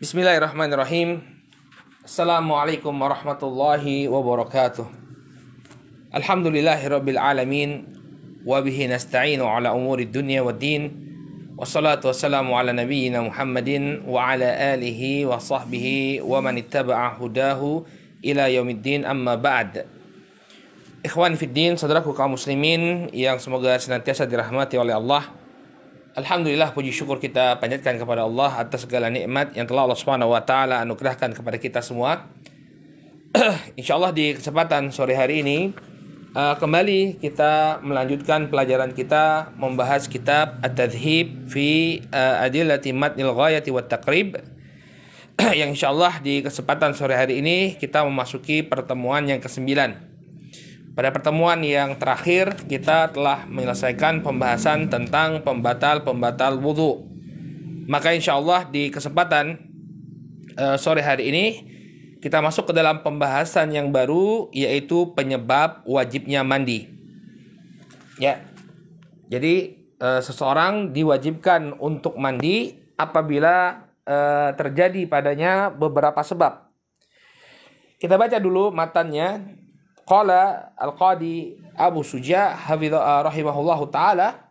Bismillahirrahmanirrahim. Assalamualaikum warahmatullahi wabarakatuh. Alhamdulillahirabbil alamin wa bihi nasta'inu ala umuri dunya waddin. Wassalatu wassalamu ala nabiyyina Muhammadin wa ala alihi wa sahbihi wa man ittaba'a hudahu ila yaumiddin, amma ba'd. Ikhwan fiddin, saudaraku kaum muslimin yang semoga senantiasa dirahmati oleh Allah. Alhamdulillah, puji syukur kita panjatkan kepada Allah atas segala nikmat yang telah Allah Subhanahu wa taala anugerahkan kepada kita semua. Insyaallah di kesempatan sore hari ini kembali kita melanjutkan pelajaran kita membahas kitab At-Tadhhib fi Adillati Matnil Ghayati wat Taqrib. Yang insyaallah di kesempatan sore hari ini kita memasuki pertemuan yang ke-9. Pada pertemuan yang terakhir kita telah menyelesaikan pembahasan tentang pembatal wudhu. Maka insya Allah di kesempatan sore hari ini kita masuk ke dalam pembahasan yang baru, yaitu penyebab wajibnya mandi. Ya, jadi seseorang diwajibkan untuk mandi apabila terjadi padanya beberapa sebab. Kita baca dulu matannya. Qala al-Qadi Abu Suja rahimahullahu ta'ala,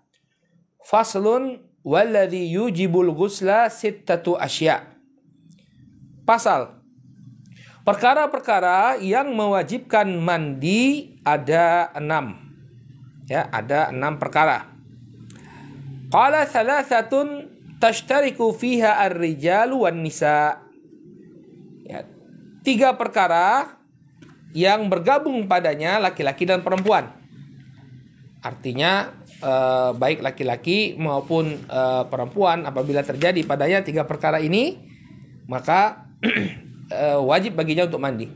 faslun walladhi yujibul ghusla sittatu asya. Pasal, perkara-perkara yang mewajibkan mandi ada 6. Ya, ada 6 perkara. Qala thalathatun tashtariku fiha ar-rijalu wan nisa. Ya, 3 perkara yang bergabung padanya laki-laki dan perempuan. Artinya baik laki-laki maupun perempuan, apabila terjadi padanya 3 perkara ini, maka wajib baginya untuk mandi.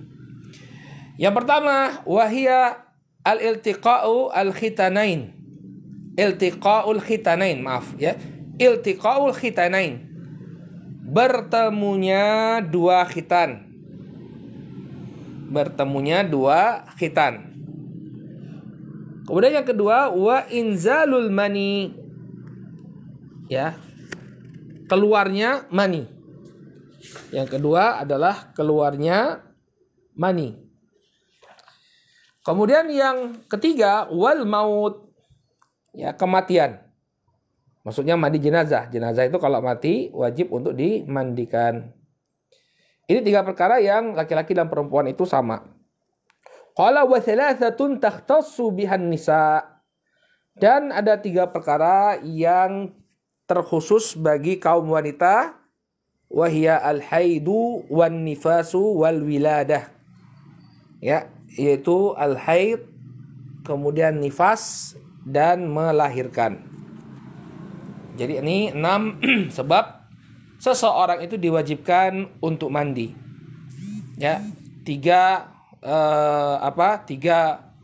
Yang pertama, wahia al-iltiqa'u al-khitanain. Iltiqa'ul khitanain, maaf ya. Iltiqa'ul khitanain. Bertemunya 2 khitan. Bertemunya 2 khitan. Kemudian yang kedua, wa inzalul mani. Ya, keluarnya mani. Yang kedua adalah keluarnya mani. Kemudian yang ketiga, wal maut. Ya, kematian. Maksudnya mandi jenazah. Jenazah itu kalau mati wajib untuk dimandikan. Ini 3 perkara yang laki-laki dan perempuan itu sama. Qala wa thalathatun takhtassu bihan nisa. Dan ada 3 perkara yang terkhusus bagi kaum wanita. Wahia al-haidu wan nifasu wal wiladah. Ya, yaitu al-haid, kemudian nifas dan melahirkan. Jadi ini 6 sebab seseorang itu diwajibkan untuk mandi. Ya, 3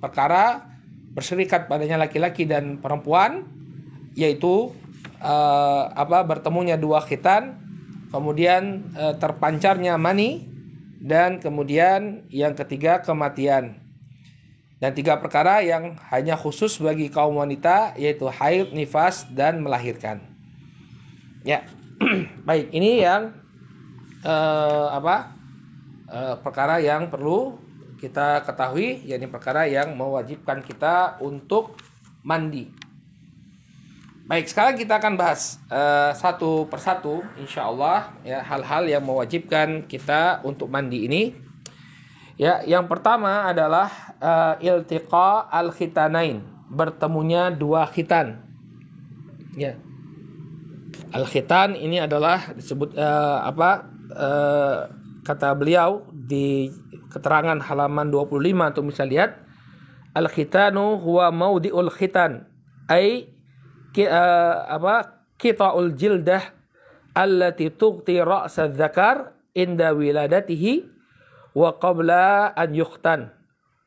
perkara berserikat padanya laki-laki dan perempuan, yaitu bertemunya 2 khitan, kemudian terpancarnya mani, dan kemudian yang ketiga kematian. Dan 3 perkara yang hanya khusus bagi kaum wanita, yaitu haid, nifas, dan melahirkan. Ya. Baik, ini yang perkara yang perlu kita ketahui, yakni perkara yang mewajibkan kita untuk mandi. Baik, sekarang kita akan bahas satu persatu, insya Allah, ya, hal-hal yang mewajibkan kita untuk mandi ini. Ya, yang pertama adalah iltiqa al-khitanain, bertemunya 2 khitan. Ya. Al-khitan ini adalah disebut kata beliau di keterangan halaman 25, untuk bisa lihat, al-khitanu huwa maudi'ul khitan, ay qita'ul jildah allati tughti ra'sa dzakar inda wiladatihi wa qabla an yukhtan,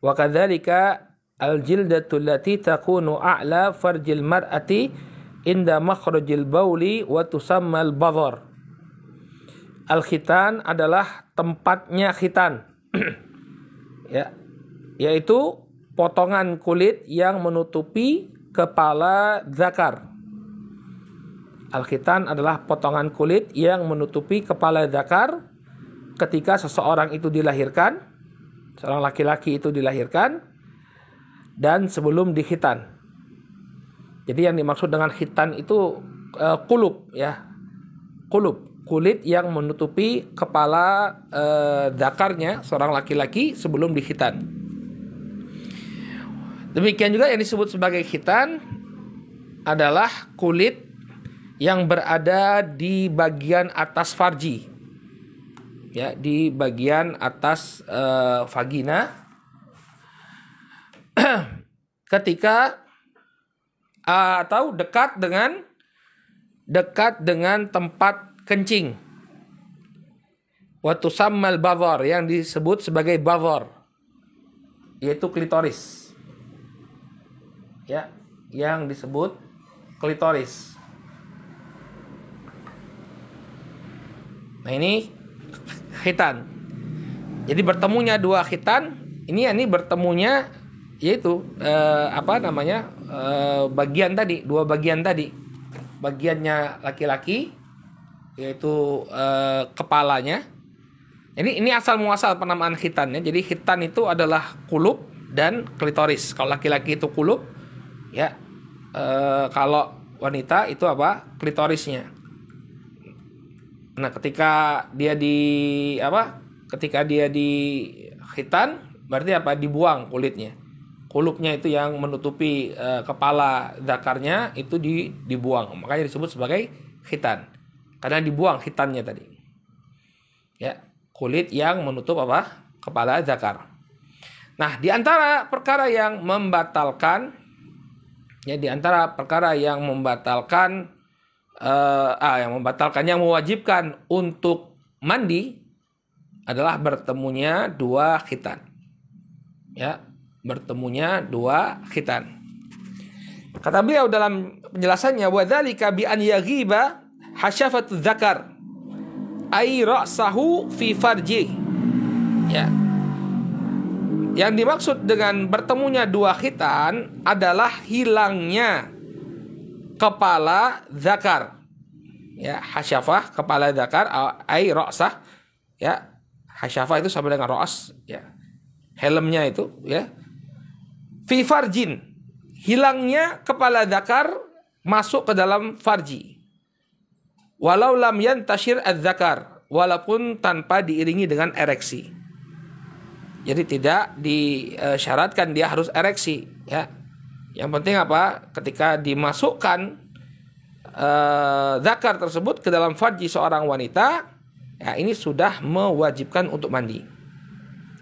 wa kadzalika al-jildatu allati takunu a'la farjil mar'ati inda makhrajil bauli wa tusammal badhar. Al-khitan adalah tempatnya khitan. Ya, yaitu potongan kulit yang menutupi kepala zakar. Al-khitan adalah potongan kulit yang menutupi kepala dzakar ketika seseorang itu dilahirkan, seorang laki-laki itu dilahirkan, dan sebelum dikhitan. Jadi yang dimaksud dengan khitan itu kulub, ya, kulub, kulit yang menutupi kepala dzakarnya seorang laki-laki sebelum dikhitan. Demikian juga yang disebut sebagai khitan adalah kulit yang berada di bagian atas farji, ya, di bagian atas vagina ketika atau dekat dengan tempat kencing. Wa tusammal badhar, yang disebut sebagai badhar, yaitu klitoris. Ya, yang disebut klitoris. Nah, ini khitan. Jadi bertemunya dua khitan, ini bertemunya yaitu bagian tadi, dua bagian tadi. Bagiannya laki-laki yaitu kepalanya. Ini asal muasal penamaan khitannya. Jadi khitan itu adalah kulub dan klitoris. Kalau laki-laki itu kulub, ya. Kalau wanita itu klitorisnya. Nah, ketika dia di khitan, berarti dibuang kulitnya. Kulubnya itu yang menutupi kepala dzakarnya itu dibuang. Makanya disebut sebagai khitan. Karena dibuang khitannya tadi. Ya, kulit yang menutup kepala dzakar. Nah, di antara perkara yang membatalkan yang mewajibkan untuk mandi adalah bertemunya dua khitan. Ya, bertemunya dua khitan. Kata beliau dalam penjelasannya, wa dzalika bi an yaghiba hasyafatu dzakar ay ra'sahu fi farji. Ya. Yang dimaksud dengan bertemunya dua khitan adalah hilangnya kepala dzakar. Ya, hasyafah kepala dzakar ay ra'sah. Ya, hasyafah itu sama dengan ra's, ya. Helmnya itu, ya. Fi farjin, hilangnya kepala dzakar masuk ke dalam farji. Walau lam yantashir adz-dzakar, walaupun tanpa diiringi dengan ereksi. Jadi tidak disyaratkan dia harus ereksi, ya. Yang penting ketika dimasukkan dzakar tersebut ke dalam farji seorang wanita, ya, ini sudah mewajibkan untuk mandi.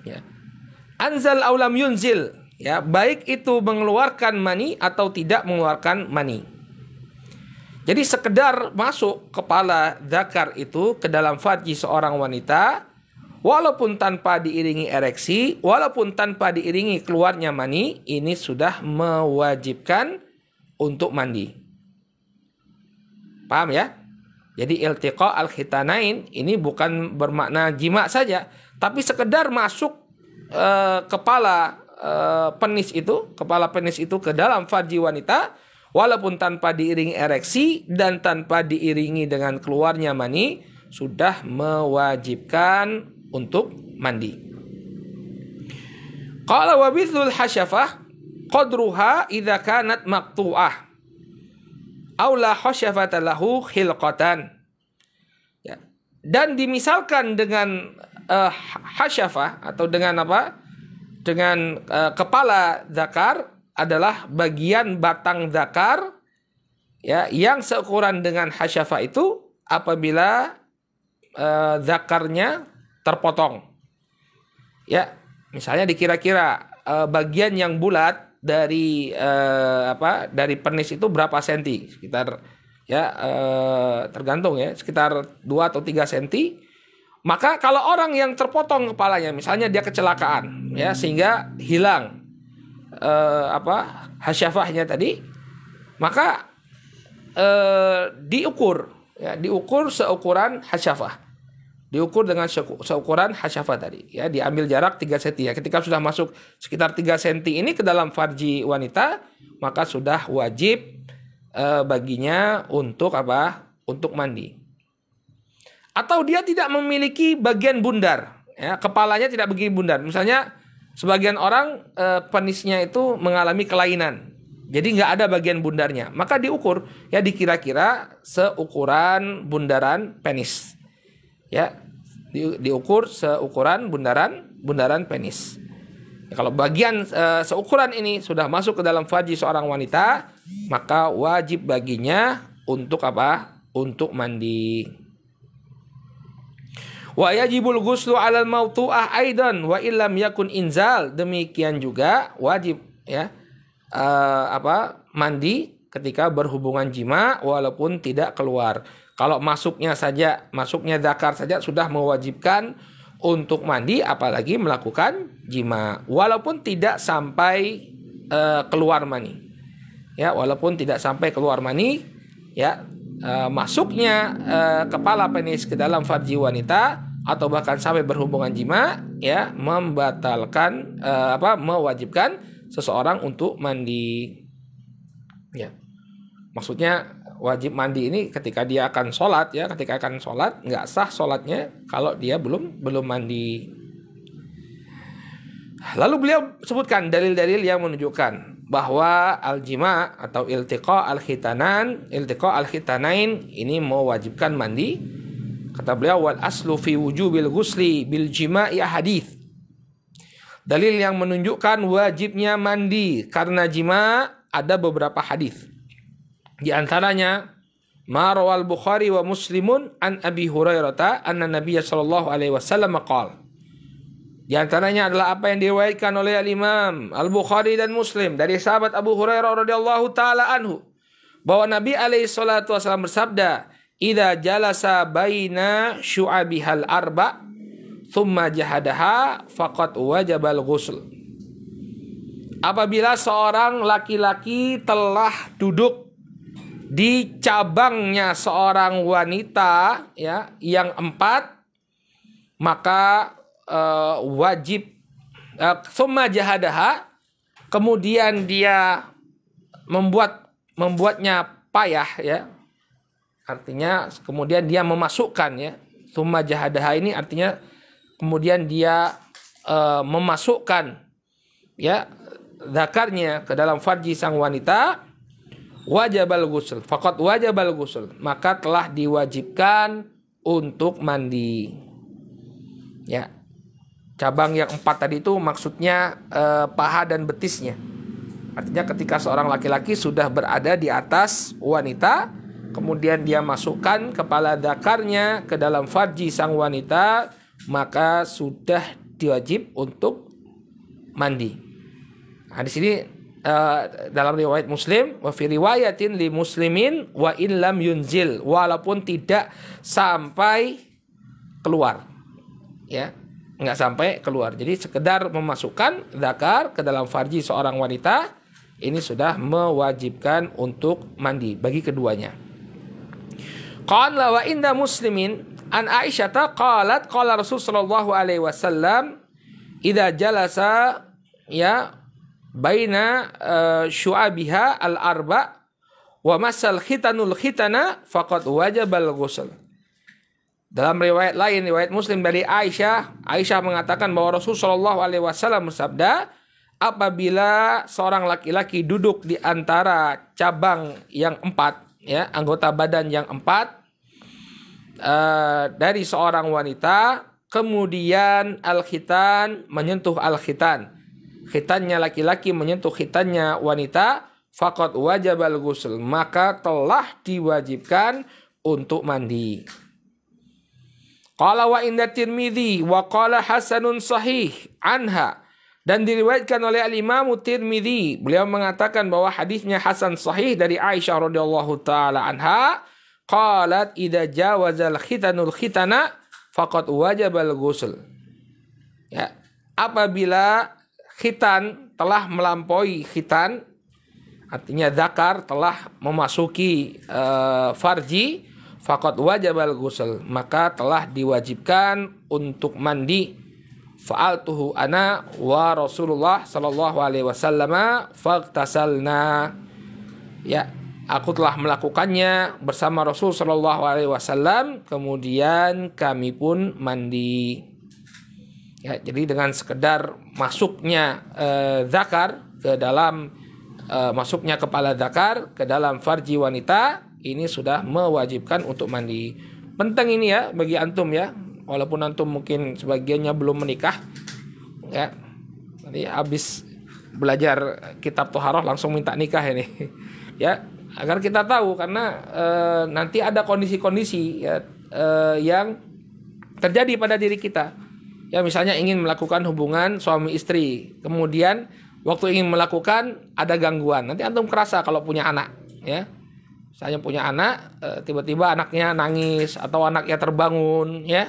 Ya. Anzal aw lam yunzil, ya, baik itu mengeluarkan mani atau tidak mengeluarkan mani. Jadi sekedar masuk kepala dzakar itu ke dalam farji seorang wanita, walaupun tanpa diiringi ereksi, walaupun tanpa diiringi keluarnya mani, ini sudah mewajibkan untuk mandi. Paham, ya? Jadi iltiqa al-khitanain ini bukan bermakna jima saja, tapi sekedar masuk kepala penis itu ke dalam farji wanita, walaupun tanpa diiringi ereksi dan tanpa diiringi dengan keluarnya mani, sudah mewajibkan untuk mandi. Qala wa bithul hasyafah qadruha idza kanat maqtu'ah aw la hasyafata lahu khilqatan. Ya. Dan dimisalkan dengan hasyafah atau dengan dengan kepala dzakar adalah bagian batang dzakar, ya, yang seukuran dengan hasyafah itu apabila dzakarnya terpotong. Ya, misalnya dikira-kira bagian yang bulat dari dari penis itu berapa senti? Sekitar, ya, tergantung, ya, sekitar 2 atau 3 senti. Maka kalau orang yang terpotong kepalanya, misalnya dia kecelakaan, ya, sehingga hilang hasyafahnya tadi, maka diukur, ya, diukur seukuran hasyafah. Diukur dengan seukuran hasyafah tadi, ya, diambil jarak 3 cm, ya. Ketika sudah masuk sekitar 3 cm ini ke dalam farji wanita, maka sudah wajib baginya untuk apa? Untuk mandi. Atau dia tidak memiliki bagian bundar, ya, kepalanya tidak begini bundar. Misalnya sebagian orang penisnya itu mengalami kelainan, jadi nggak ada bagian bundarnya, maka diukur, ya, dikira-kira seukuran bundaran penis, ya, diukur seukuran bundaran penis. Ya, kalau bagian seukuran ini sudah masuk ke dalam farji seorang wanita, maka wajib baginya untuk apa? Untuk mandi. Wa yajibul ghuslu 'alal mawtu'ah aidan wa illam yakun inzal. Demikian juga wajib, ya, mandi ketika berhubungan jima walaupun tidak keluar. Kalau masuknya dzakar saja sudah mewajibkan untuk mandi, apalagi melakukan jima walaupun tidak sampai keluar mani. Ya, walaupun tidak sampai keluar mani, ya, masuknya kepala penis ke dalam farji wanita atau bahkan sampai berhubungan jima, ya, membatalkan mewajibkan seseorang untuk mandi. Ya, maksudnya wajib mandi ini ketika dia akan sholat, ya, ketika akan sholat nggak sah sholatnya kalau dia belum mandi. Lalu beliau sebutkan dalil-dalil yang menunjukkan bahwa al-jima atau iltiqa al-khitanain ini mewajibkan mandi. Kata beliau, wal aslu fi wujubil ghusli bil jima'i hadits. Dalil yang menunjukkan wajibnya mandi karena jima ada beberapa hadis. Di antaranya ma rawal Bukhari wa Muslimun an Abi Hurairah anna Nabiy sallallahu alaihi wasallam qala. Di antaranya adalah apa yang diriwayatkan oleh Al-Imam Al-Bukhari dan Muslim dari sahabat Abu Hurairah radhiyallahu taala anhu bahwa Nabi alaihi salatu wasallam bersabda, "Idza jalasa baina syu'abihal arba' thumma jahadaha faqad wajabal ghusl." Apabila seorang laki-laki telah duduk di cabangnya seorang wanita, ya, yang 4, maka wajib thumma jahadaha, kemudian dia membuatnya payah, ya, artinya kemudian dia memasukkan, ya, thumma jahadaha ini artinya kemudian dia memasukkan, ya, zakarnya ke dalam farji sang wanita, wajabal ghusl, faqad wajabal ghusl, maka telah diwajibkan untuk mandi. Ya, cabang yang 4 tadi itu maksudnya paha dan betisnya. Artinya ketika seorang laki-laki sudah berada di atas wanita, kemudian dia masukkan kepala zakarnya ke dalam farji sang wanita, maka sudah diwajib untuk mandi. Nah, di sini dalam riwayat Muslim, wa fi riwayatin li muslimin wa in lam yunzil, walaupun tidak sampai keluar, ya, nggak sampai keluar. Jadi sekedar memasukkan zakar ke dalam farji seorang wanita ini sudah mewajibkan untuk mandi bagi keduanya. Qala wa inda Muslimin an Aisyah qalat qala Rasul sallallahu alaihi wasallam idza jalasa, ya, baina syu'abiha al-arba wa masal khitanul khitana faqad wajabal ghusl. Dalam riwayat lain, riwayat Muslim dari Aisyah mengatakan bahwa Rasul sallallahu alaihi wasallam bersabda, apabila seorang laki-laki duduk di antara cabang yang 4, ya, anggota badan yang 4 dari seorang wanita, kemudian al-khitan menyentuh al-khitan, khitannya laki-laki menyentuh khitannya wanita, faqad wajabal ghusl, maka telah diwajibkan untuk mandi. Qala wa inda Tirmidzi wa qala hasanun sahih anha, dan diriwayatkan oleh al-Imam Tirmidzi, beliau mengatakan bahwa hadisnya hasan sahih dari Aisyah radhiyallahu taala anha, qalat idza jawazal khitanul khitana faqad wajabal ghusl. Ya, apabila khitan telah melampaui khitan, artinya zakar telah memasuki farji, faqad wajabal ghusl, maka telah diwajibkan untuk mandi. Fa'altuhu ana wa Rasulullah sallallahu alaihi wasallam faghtasalna. Ya, Aku telah melakukannya bersama Rasul Shallallahu Alaihi Wasallam. Kemudian kami pun mandi. Ya, jadi dengan sekedar masuknya zakar ke dalam masuknya kepala zakar ke dalam farji wanita, ini sudah mewajibkan untuk mandi. Penting ini ya bagi antum ya, walaupun antum mungkin sebagiannya belum menikah, ya. Nanti habis belajar kitab Toharoh langsung minta nikah ini, ya. Agar kita tahu karena nanti ada kondisi-kondisi ya, yang terjadi pada diri kita. Ya misalnya ingin melakukan hubungan suami istri, kemudian waktu ingin melakukan ada gangguan. Nanti antum kerasa kalau punya anak, ya. Misalnya punya anak, tiba-tiba anaknya nangis atau anaknya terbangun, ya,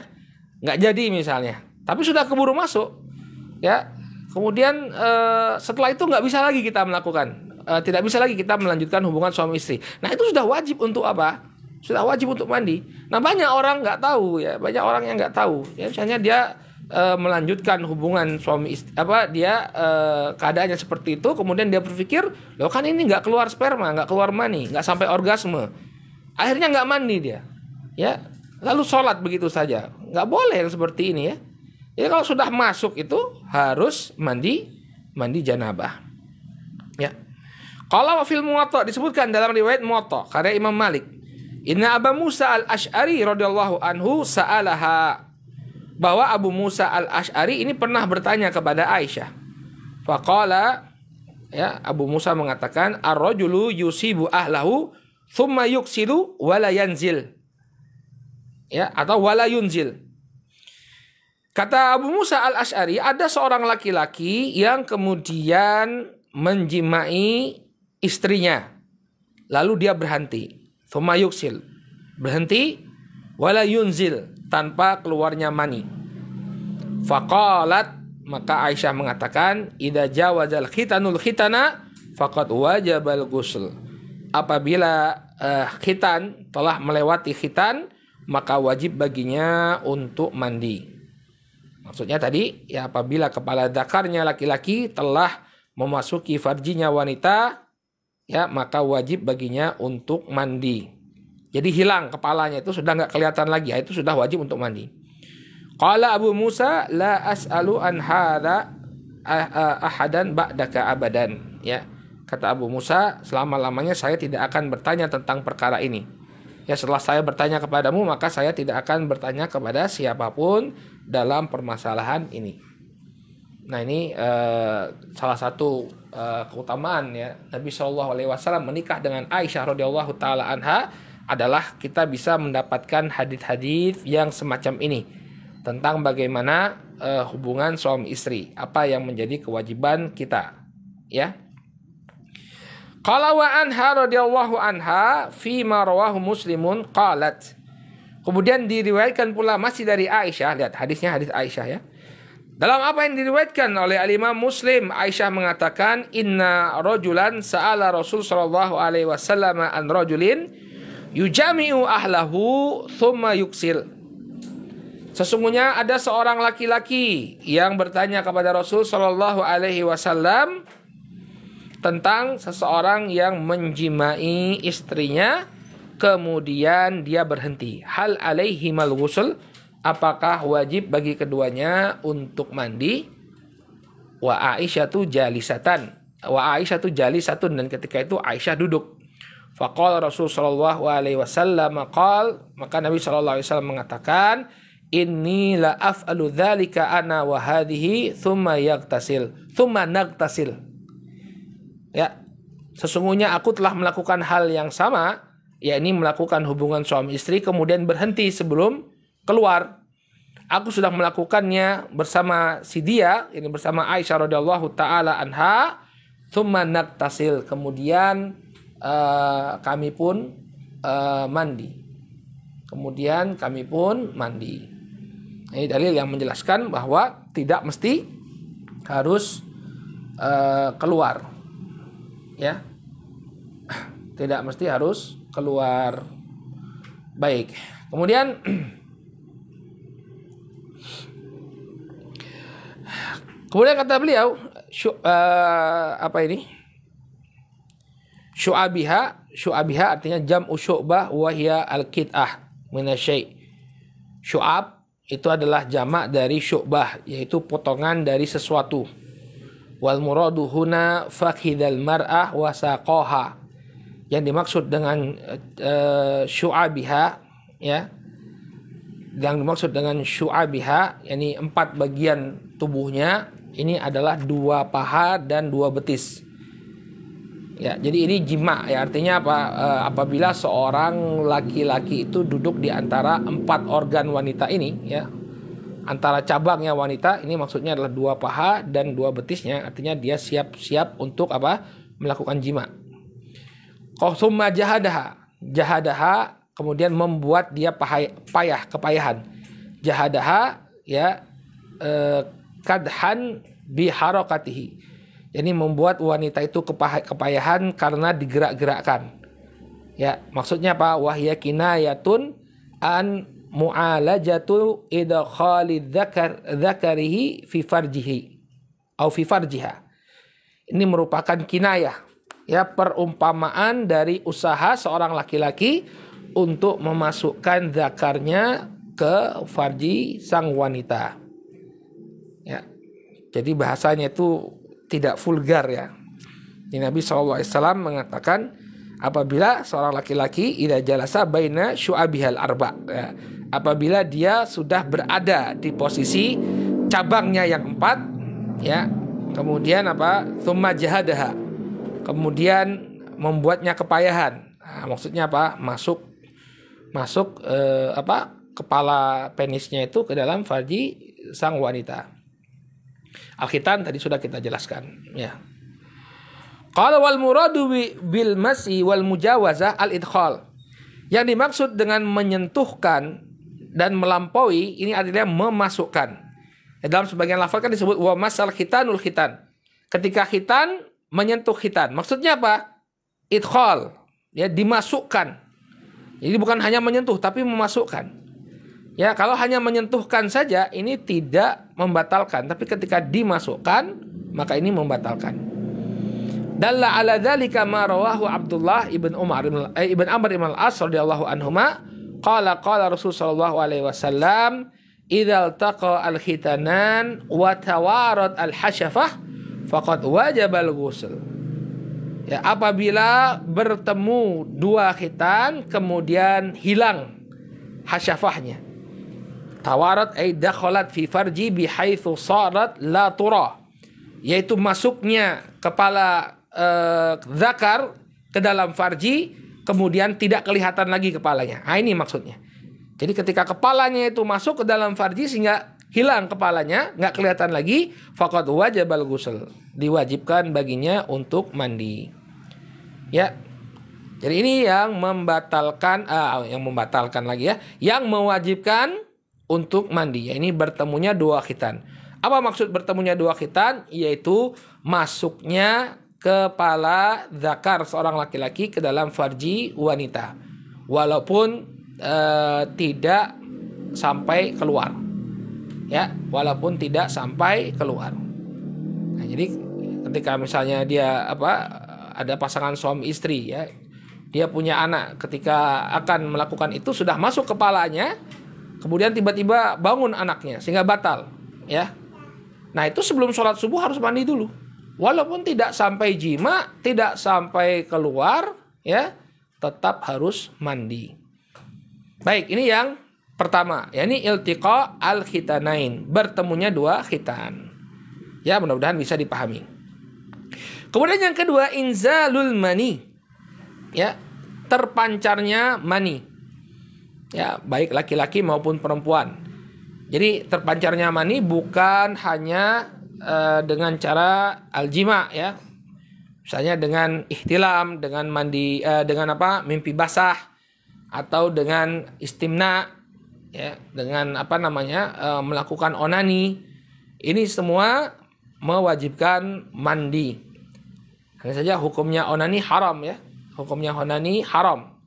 nggak jadi misalnya. Tapi sudah keburu masuk, ya. Kemudian setelah itu nggak bisa lagi kita melakukan. Tidak bisa lagi kita melanjutkan hubungan suami istri. Nah itu sudah wajib untuk apa? Sudah wajib untuk mandi. Nah banyak orang nggak tahu ya, banyak orang yang nggak tahu. Ya misalnya dia melanjutkan hubungan suami istri, dia keadaannya seperti itu, kemudian dia berpikir, loh kan ini nggak keluar sperma, nggak keluar mani, nggak sampai orgasme. Akhirnya nggak mandi dia, ya. Lalu sholat begitu saja, nggak boleh yang seperti ini ya. Ya kalau sudah masuk itu harus mandi janabah, ya. Kalau fil Muwatta disebutkan dalam riwayat Muwatta karya Imam Malik, Inna Abu Musa al-Ash'ari radhiyallahu anhu sa'alaha, bahwa Abu Musa al-Ash'ari ini pernah bertanya kepada Aisyah. Faqala, ya, Abu Musa mengatakan, ar-rajulu yusibu ahlahu thumma yuksilu wala yanzil, ya, atau wala yunzil. Kata Abu Musa al-Ash'ari, ada seorang laki-laki yang kemudian menjimai istrinya, lalu dia berhenti, thumma yuksil, berhenti, wala yunzil, tanpa keluarnya mani. Faqalat, maka Aisyah mengatakan, idza jawazal khitanul khitana faqad wajabal ghusl. Apabila khitan telah melewati khitan, maka wajib baginya untuk mandi. Maksudnya tadi ya, apabila kepala zakarnya laki-laki telah memasuki farjinya wanita, ya, maka wajib baginya untuk mandi. Jadi hilang kepalanya, itu sudah nggak kelihatan lagi, ya, itu sudah wajib untuk mandi. Qala Abu Musa, la as'alu an hadza ahadan ba'daka abadan, ya. Kata Abu Musa, selama-lamanya saya tidak akan bertanya tentang perkara ini. Ya, setelah saya bertanya kepadamu, maka saya tidak akan bertanya kepada siapapun dalam permasalahan ini. Nah ini salah satu keutamaan ya Nabi Shallallahu Alaihi Wasallam menikah dengan Aisyah radhiyallahu taala anha adalah kita bisa mendapatkan hadits-hadits yang semacam ini tentang bagaimana hubungan suami istri, apa yang menjadi kewajiban kita, ya. Qala wa anha radhiyallahu anha fi ma rawahu Muslimun qalat. Kemudian diriwayatkan pula masih dari Aisyah, lihat hadisnya, hadis Aisyah ya. Dalam apa yang diriwayatkan oleh Al-Imam Muslim, Aisyah mengatakan, inna rajulan sa'ala Rasul sallallahu alaihi wasallam an rajulin yujami'u ahlahu thumma yuksil. Sesungguhnya ada seorang laki-laki yang bertanya kepada Rasul sallallahu alaihi wasallam tentang seseorang yang menjimai istrinya kemudian dia berhenti. Hal alaihi mal ghusl, apakah wajib bagi keduanya untuk mandi? Wa Aisyatu jalisatan. Wa Aisyatu jalisatun, dan ketika itu Aisyah duduk. Faqala Rasul sallallahu alaihi wasallam qal, maka Nabi sallallahu alaihi wasallam mengatakan, inni la af'alu dzalika ana wa hadhihi thumma nagtasil. Ya, sesungguhnya aku telah melakukan hal yang sama, yakni melakukan hubungan suami istri kemudian berhenti sebelum keluar. Aku sudah melakukannya bersama si dia, ini bersama Aisyah radhiyallahu taala anha, thumma nagtasil, kemudian kami pun mandi. Kemudian kami pun mandi. Ini dalil yang menjelaskan bahwa tidak mesti harus keluar. Ya, tidak mesti harus keluar. Baik. Kemudian kata beliau, Syu'abiha artinya jam'u syu'bah wa hiya al-qit'ah minasyai'. Syu'ab itu adalah jamak dari syu'bah, yaitu potongan dari sesuatu. Wal muradu huna fakhidal mar'ah wa saqaha. Yang dimaksud dengan syu'abiha, ya, yang dimaksud dengan syu'abiha, yakni 4 bagian tubuhnya, ini adalah 2 paha dan 2 betis. Ya, jadi ini jima, ya, artinya apa? Apabila seorang laki-laki itu duduk di antara 4 organ wanita ini, ya, antara cabangnya wanita, ini maksudnya adalah 2 paha dan 2 betisnya, artinya dia siap-siap untuk apa? Melakukan jima. Qasumma jahadaha, kemudian membuat dia kepayahan. Jahadaha, ya, kadhan biharakatihi. Jadi membuat wanita itu kepayahan karena digerak-gerakkan. Ya, maksudnya apa? Wahya kinayatun an mu'alajatu idkhali dzakarihi fi farjihi atau fi farjiha. Ini merupakan kinayah, ya, perumpamaan dari usaha seorang laki-laki untuk memasukkan zakarnya ke farji sang wanita. Ya. Jadi bahasanya itu tidak vulgar, ya. Nabi SAW mengatakan apabila seorang laki-laki idza jalasa baina syu'abihal arba', ya, apabila dia sudah berada di posisi cabangnya yang 4, ya, kemudian apa? Tsumma jahadaha, kemudian membuatnya kepayahan. Nah, maksudnya apa? Masuk kepala penisnya itu ke dalam farji sang wanita. Al-khitan tadi sudah kita jelaskan, ya. Qala wal muradu bil masi wal mujawazah al-idkhal. Yang dimaksud dengan menyentuhkan dan melampaui ini adalah memasukkan. Dalam sebagian lafaz kan disebut wa masal khitanul khitan. Ketika khitan menyentuh khitan. Maksudnya apa? Idkhal, ya, dimasukkan. Jadi bukan hanya menyentuh tapi memasukkan. Ya, kalau hanya menyentuhkan saja ini tidak membatalkan, tapi ketika dimasukkan maka ini membatalkan. Dalla ala dzalika ma rawahu Abdullah ibn Amr ibn al-As radhiyallahu anhuma qala Rasul sallallahu alaihi wasallam idzal taqa al-khitanan wa tawarat al-hasyafah faqad wajaba al-ghusl. Ya, apabila bertemu 2 khitan kemudian hilang hasyafahnya. Tawarat ay dakhalat fi farji bihaitsu sarat la tura, yaitu masuknya kepala zakar ke dalam farji kemudian tidak kelihatan lagi kepalanya. Nah, ini maksudnya. Jadi ketika kepalanya itu masuk ke dalam farji sehingga hilang kepalanya, nggak kelihatan lagi, faqad wajabal ghusl, diwajibkan baginya untuk mandi. Ya. Jadi ini yang membatalkan lagi, ya, yang mewajibkan untuk mandi. Ya, ini bertemunya 2 khitan. Apa maksud bertemunya 2 khitan? Yaitu masuknya kepala zakar seorang laki-laki ke dalam farji wanita, walaupun tidak sampai keluar. Ya, walaupun tidak sampai keluar. Nah, jadi ketika misalnya dia ada pasangan suami istri, ya, dia punya anak, ketika akan melakukan itu sudah masuk kepalanya, kemudian tiba-tiba bangun anaknya sehingga batal, ya. Nah, itu sebelum sholat subuh harus mandi dulu. Walaupun tidak sampai jima, tidak sampai keluar, ya, tetap harus mandi. Baik, ini yang pertama, yakni iltiqa al-khitanain, bertemunya 2 khitan. Ya, mudah-mudahan bisa dipahami. Kemudian yang kedua, inzalul mani. Ya, terpancarnya mani. Ya, baik laki-laki maupun perempuan. Jadi terpancarnya mani bukan hanya dengan cara aljima, ya. Misalnya dengan ihtilam, dengan mandi, dengan mimpi basah, atau dengan istimna, ya, dengan melakukan onani. Ini semua mewajibkan mandi. Hanya saja hukumnya onani haram, ya. Hukumnya onani haram.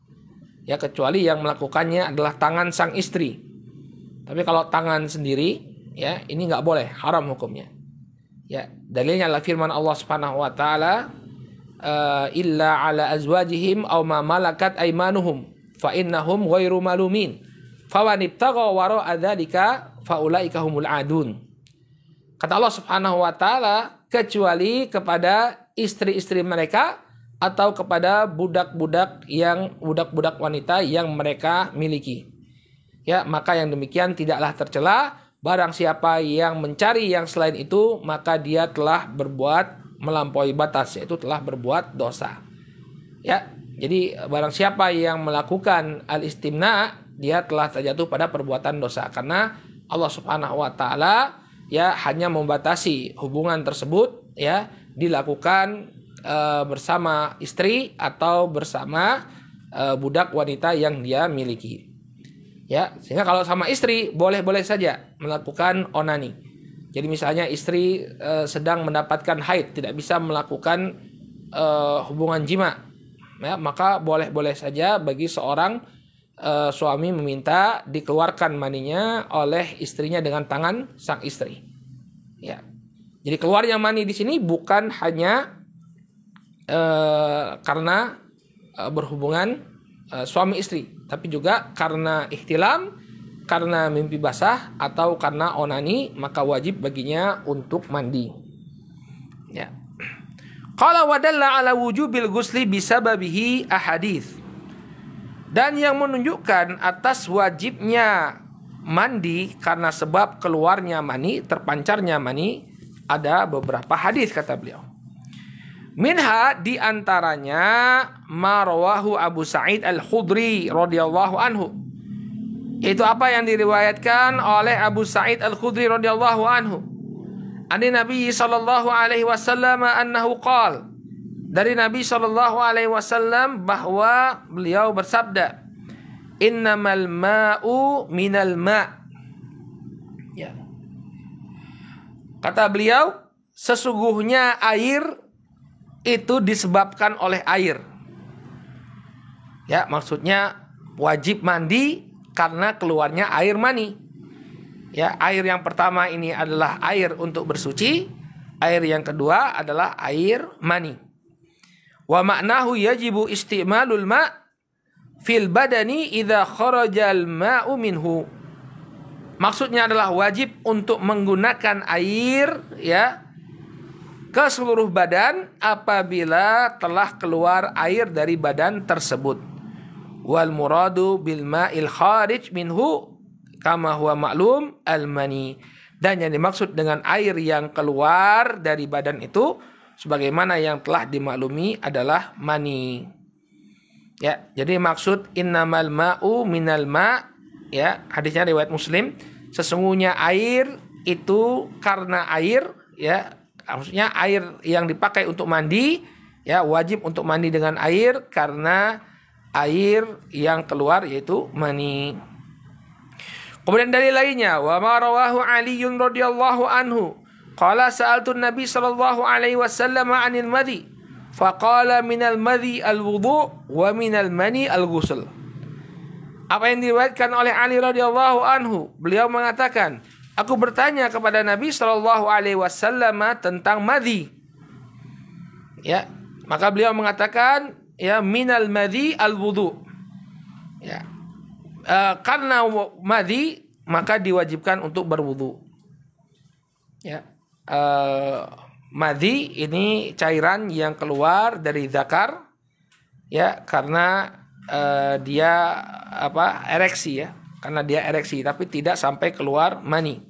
Ya, kecuali yang melakukannya adalah tangan sang istri. Tapi kalau tangan sendiri, ya, ini nggak boleh, haram hukumnya. Ya, dalilnya adalah firman Allah Subhanahu wa taala illa ala azwajihim aw ma malakat aymanuhum fa innahum ghairu malumin faman ibtagha wara'a dzalika faulaika humul adun. Kata Allah Subhanahu wa taala, kecuali kepada istri-istri mereka atau kepada budak-budak wanita yang mereka miliki. Ya, maka yang demikian tidaklah tercela. Barang siapa yang mencari yang selain itu, maka dia telah berbuat melampaui batas, yaitu telah berbuat dosa. Ya, jadi barang siapa yang melakukan al-istimna, dia telah terjatuh pada perbuatan dosa, karena Allah Subhanahu wa taala ya hanya membatasi hubungan tersebut ya dilakukan bersama istri atau bersama budak wanita yang dia miliki. Ya, sehingga kalau sama istri boleh-boleh saja melakukan onani. Jadi misalnya istri sedang mendapatkan haid, tidak bisa melakukan hubungan jima, ya, maka boleh-boleh saja bagi seorang suami meminta dikeluarkan maninya oleh istrinya dengan tangan sang istri. Ya, jadi keluarnya mani di sini bukan hanya karena berhubungan suami istri, tapi juga karena ihtilam, karena mimpi basah, atau karena onani, maka wajib baginya untuk mandi. Ya. Qala wa dalla ala wujubil ghusli bisababihi ahadits. Dan yang menunjukkan atas wajibnya mandi karena sebab keluarnya mani, terpancarnya mani, ada beberapa hadis kata beliau. Minha diantaranya marwahu Abu Sa'id Al-Khudri radhiyallahu anhu. Itu apa yang diriwayatkan oleh Abu Sa'id Al-Khudri radhiyallahu anhu. Ani Nabi sallallahu alaihi wasallam annahu qala. Dari Nabi sallallahu alaihi wasallam bahwa beliau bersabda, "Innamal ma'u minal ma'." Ya. Kata beliau, sesungguhnya air itu disebabkan oleh air. Ya, maksudnya wajib mandi karena keluarnya air mani. Ya, air yang pertama ini adalah air untuk bersuci, air yang kedua adalah air mani. Wa ma'nahu yajibu istimalul ma' fil badani idza kharajal ma'u minhu. Maksudnya adalah wajib untuk menggunakan air ya ke seluruh badan apabila telah keluar air dari badan tersebut. Wal muradu bil ma'il kharij minhu kama huwa ma'lum al mani. Dan yang dimaksud dengan air yang keluar dari badan itu sebagaimana yang telah dimaklumi adalah mani. Ya, jadi maksud innamal ma'u minal ma', ya, hadisnya riwayat Muslim, sesungguhnya air itu karena air, ya. Maksudnya air yang dipakai untuk mandi, ya, wajib untuk mandi dengan air karena air yang keluar yaitu mani. Kemudian dalil lainnya, wa ma rawahu Ali radhiyallahu anhu, qala sa'altu Nabi sallallahu alaihi wasallam 'anil madhi, faqala minal madhi al-wudu' wa minal mani al-ghusl. Apa yang diriwayatkan oleh Ali radhiyallahu anhu, beliau mengatakan, aku bertanya kepada Nabi Shallallahu Alaihi Wasallam tentang madhi. Ya, maka beliau mengatakan, ya minal madhi al wudu. Ya, karena madhi maka diwajibkan untuk berwudu. Ya, madhi ini cairan yang keluar dari zakar, ya, karena dia ereksi, ya. Karena dia ereksi tapi tidak sampai keluar mani.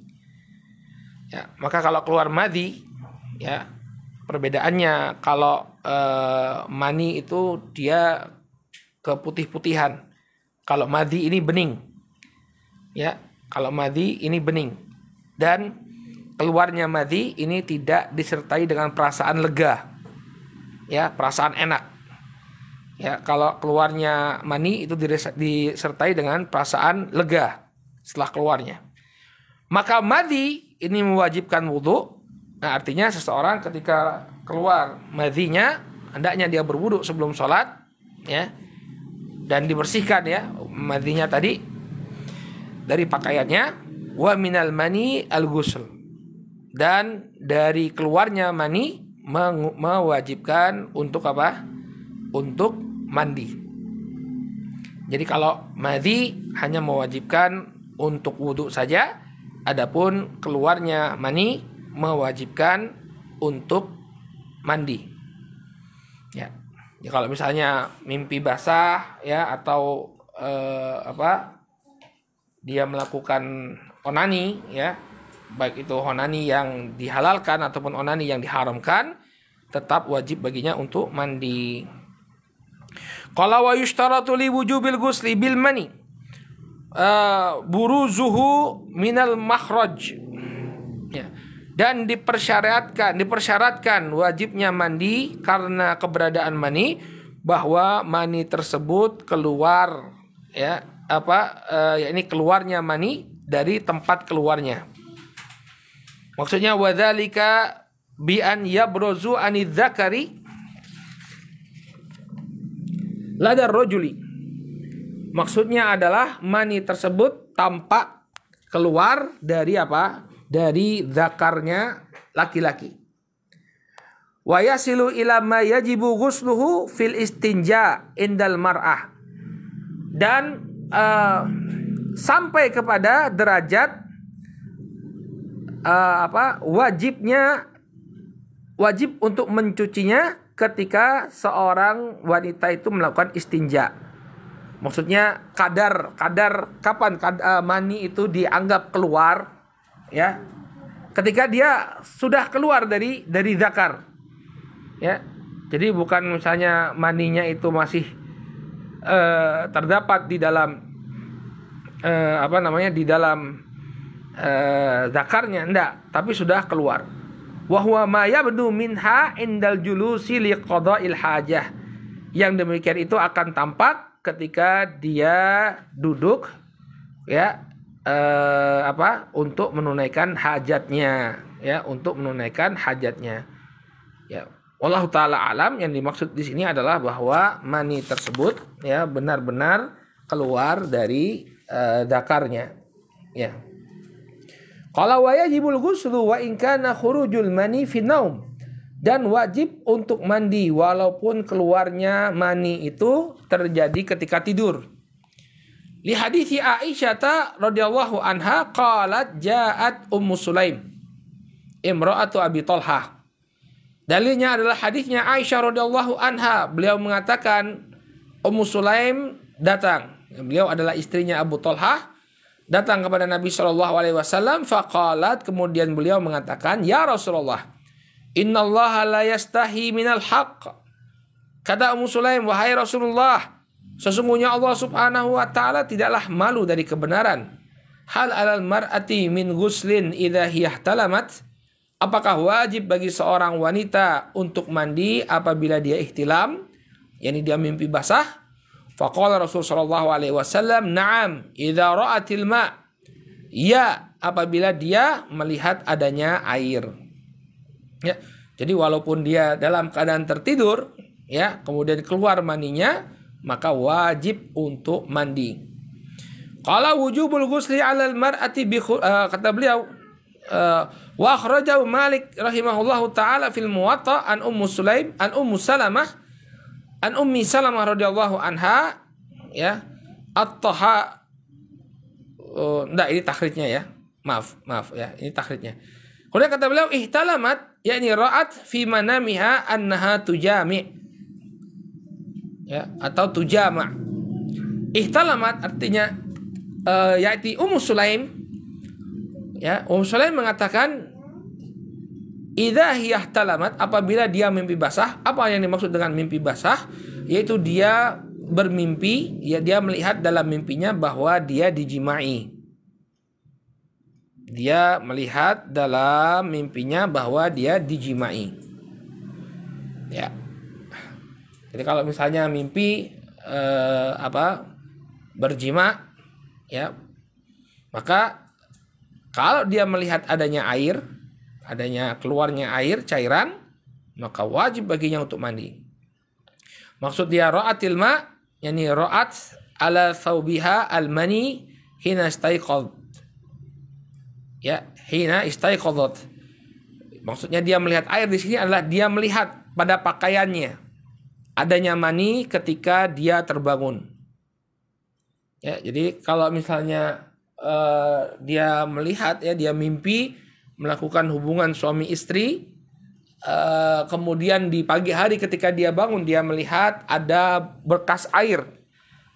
Ya, maka kalau keluar madhi, ya, perbedaannya kalau mani itu dia keputih-putihan. Kalau madhi ini bening. Ya, kalau madhi ini bening. Dan keluarnya madhi ini tidak disertai dengan perasaan lega. Ya, perasaan enak. Ya, kalau keluarnya mani itu disertai dengan perasaan lega setelah keluarnya. Maka madhi ini mewajibkan wudu. Nah, artinya seseorang ketika keluar madhinya hendaknya dia berwudu sebelum sholat, ya, dan dibersihkan, ya, madhinya tadi dari pakaiannya. Wa minal mani al-ghusl, dan dari keluarnya mani mewajibkan untuk apa? Untuk mandi. Jadi kalau madhi hanya mewajibkan untuk wudhu saja, adapun keluarnya mani mewajibkan untuk mandi. Ya. Ya kalau misalnya mimpi basah ya atau dia melakukan onani ya, baik itu onani yang dihalalkan ataupun onani yang diharamkan, tetap wajib baginya untuk mandi. Qala wa yushtaratu li wujubil ghusli bil mani buruzuhu minal makhraj. Ya. Dan dipersyaratkan wajibnya mandi karena keberadaan mani, bahwa mani tersebut keluar ya ini keluarnya mani dari tempat keluarnya. Maksudnya wadzalika bi an yabruzu anidzakari ladar rojuli. Maksudnya adalah mani tersebut tampak keluar dari apa? Dari zakarnya laki-laki. Wa yasilu ila ma yajibu ghusluhu fil istinja indal mar'ah. Dan sampai kepada derajat wajib untuk mencucinya ketika seorang wanita itu melakukan istinja. Maksudnya kadar kapan mani itu dianggap keluar ya, ketika dia sudah keluar dari zakar ya. Jadi bukan misalnya maninya itu masih terdapat di dalam di dalam zakarnya, enggak, tapi sudah keluar. Wa huwa ma yabdu minha indal julusi liqada'il hajah. Yang demikian itu akan tampak ketika dia duduk ya untuk menunaikan hajatnya ya, ya. Wallahu taala alam, yang dimaksud di sini adalah bahwa mani tersebut ya benar-benar keluar dari zakarnya ya. Qala wa yajibul ghuslu wa in kana khurujul mani fi naum. Dan wajib untuk mandi walaupun keluarnya mani itu terjadi ketika tidur. Li hadithi Aisyah radhiyallahu anha qalat ja'at Ummu Sulaim imra'atu Abi Talhah. Dalilnya adalah hadisnya Aisyah radhiyallahu anha. Beliau mengatakan Ummu Sulaim datang. Beliau adalah istrinya Abu Talhah, datang kepada Nabi SAW. Faqalat, kemudian beliau mengatakan, ya Rasulullah, innallaha la yastahi minal haqq. Kata Ummu Sulaim, wahai Rasulullah, sesungguhnya Allah subhanahu wa ta'ala tidaklah malu dari kebenaran. Hal alal mar'ati min ghuslin idha hiyahtalamat. Apakah wajib bagi seorang wanita untuk mandi apabila dia ihtilam, yakni dia mimpi basah? Faqala Rasul sallallahu alaihi wasallam, na'am idza ra'atil ma'. Ya, apabila dia melihat adanya air. Ya. Jadi walaupun dia dalam keadaan tertidur, ya, kemudian keluar maninya, maka wajib untuk mandi. Qala wujubul ghusli 'alal mar'ati kata beliau wa akhrajahu Malik rahimahullahu taala fil Muwatta an Ummi Salamah radhiyallahu anha ya, enggak, ini takhrijnya ya. Maaf ya, ini takhrijnya. Kemudian kata beliau ihtalamat, yakni ra'at fi manamiha annaha tujami' ya, atau tujama'. Ihtalamat artinya yaitu Ummu Sulaim ya, Ummu Sulaim mengatakan idza hiyahtalamat, apabila dia mimpi basah. Apa yang dimaksud dengan mimpi basah? Yaitu dia bermimpi, ya, dia melihat dalam mimpinya bahwa dia dijimai. Dia melihat dalam mimpinya bahwa dia dijimai. Ya. Jadi kalau misalnya mimpi berjima ya, maka kalau dia melihat adanya air, adanya keluarnya air, cairan, maka wajib baginya untuk mandi. Maksud dia ra'atil ma', yakni ra'at ala thawbiha al-mani hina istaiqad. Ya, hina istaiqadat. Maksudnya dia melihat air di sini adalah dia melihat pada pakaiannya adanya mani ketika dia terbangun. Ya, jadi kalau misalnya dia melihat, ya, dia mimpi melakukan hubungan suami istri, kemudian di pagi hari ketika dia bangun dia melihat ada bekas air,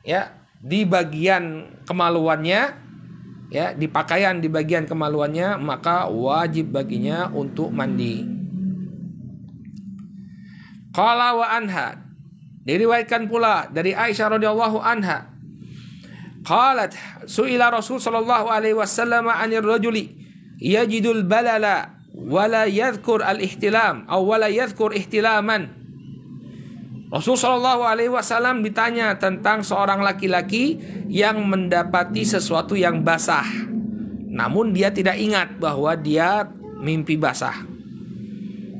ya, di bagian kemaluannya, ya, di pakaian di bagian kemaluannya, maka wajib baginya untuk mandi. Qala wa anha, diriwayatkan pula dari Aisyah radhiyallahu anha, qalat su'ila Rasul sallallahu alaihi wasallam 'anil rajuli yajidul balala wa la yadhkur al-ihtilam aw wa la yadhkur ihtilaman. Rasul sallallahu alaihi wasallam ditanya tentang seorang laki-laki yang mendapati sesuatu yang basah, namun dia tidak ingat bahwa dia mimpi basah.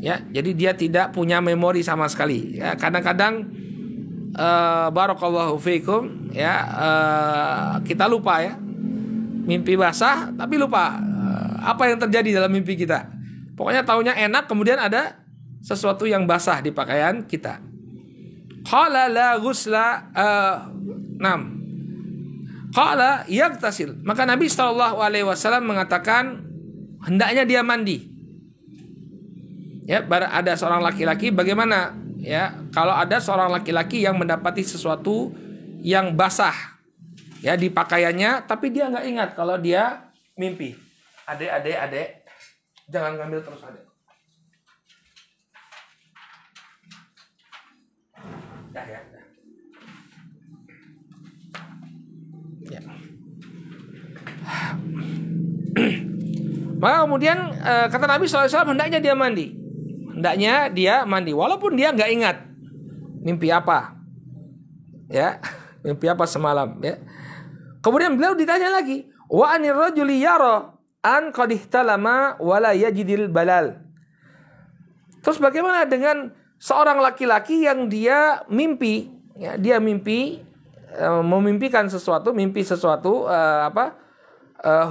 Ya, jadi dia tidak punya memori sama sekali. Ya, kadang-kadang barakallahu fiikum, ya, kita lupa, ya, mimpi basah tapi lupa apa yang terjadi dalam mimpi kita. Pokoknya taunya enak, kemudian ada sesuatu yang basah di pakaian kita. Qala la ghusla qala yaghtasil. Maka Nabi sallallahu alaihi wasallam mengatakan hendaknya dia mandi. Ya, ada seorang laki-laki, bagaimana, ya, kalau ada seorang laki-laki yang mendapati sesuatu yang basah, ya, di pakaiannya, tapi dia nggak ingat kalau dia mimpi. Adek, jangan ngambil terus, adek. Ya. Maka kemudian kata Nabi SAW, hendaknya dia mandi. Hendaknya dia mandi, walaupun dia nggak ingat mimpi apa, ya, mimpi apa semalam, ya. Kemudian beliau ditanya lagi, wa anir rajuli yara an qad ihtalama wa la yajidil balal. Terus bagaimana dengan seorang laki-laki yang dia mimpi, ya, dia mimpi memimpikan sesuatu,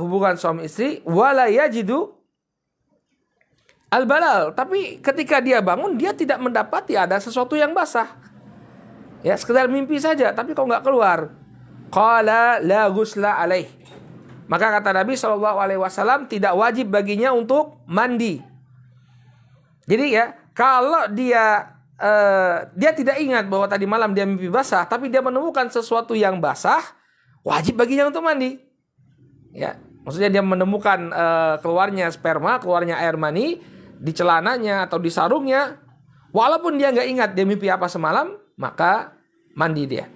hubungan suami istri, wala yajidu al-balal, tapi ketika dia bangun dia tidak mendapati ada sesuatu yang basah. Ya, sekedar mimpi saja, tapi kok nggak keluar. Qala la ghusla alaih. Maka kata Nabi SAW, tidak wajib baginya untuk mandi. Jadi, ya, kalau dia tidak ingat bahwa tadi malam dia mimpi basah, tapi dia menemukan sesuatu yang basah, wajib baginya untuk mandi. Ya, maksudnya dia menemukan keluarnya sperma, keluarnya air mani di celananya atau di sarungnya, walaupun dia nggak ingat dia mimpi apa semalam, maka mandi dia.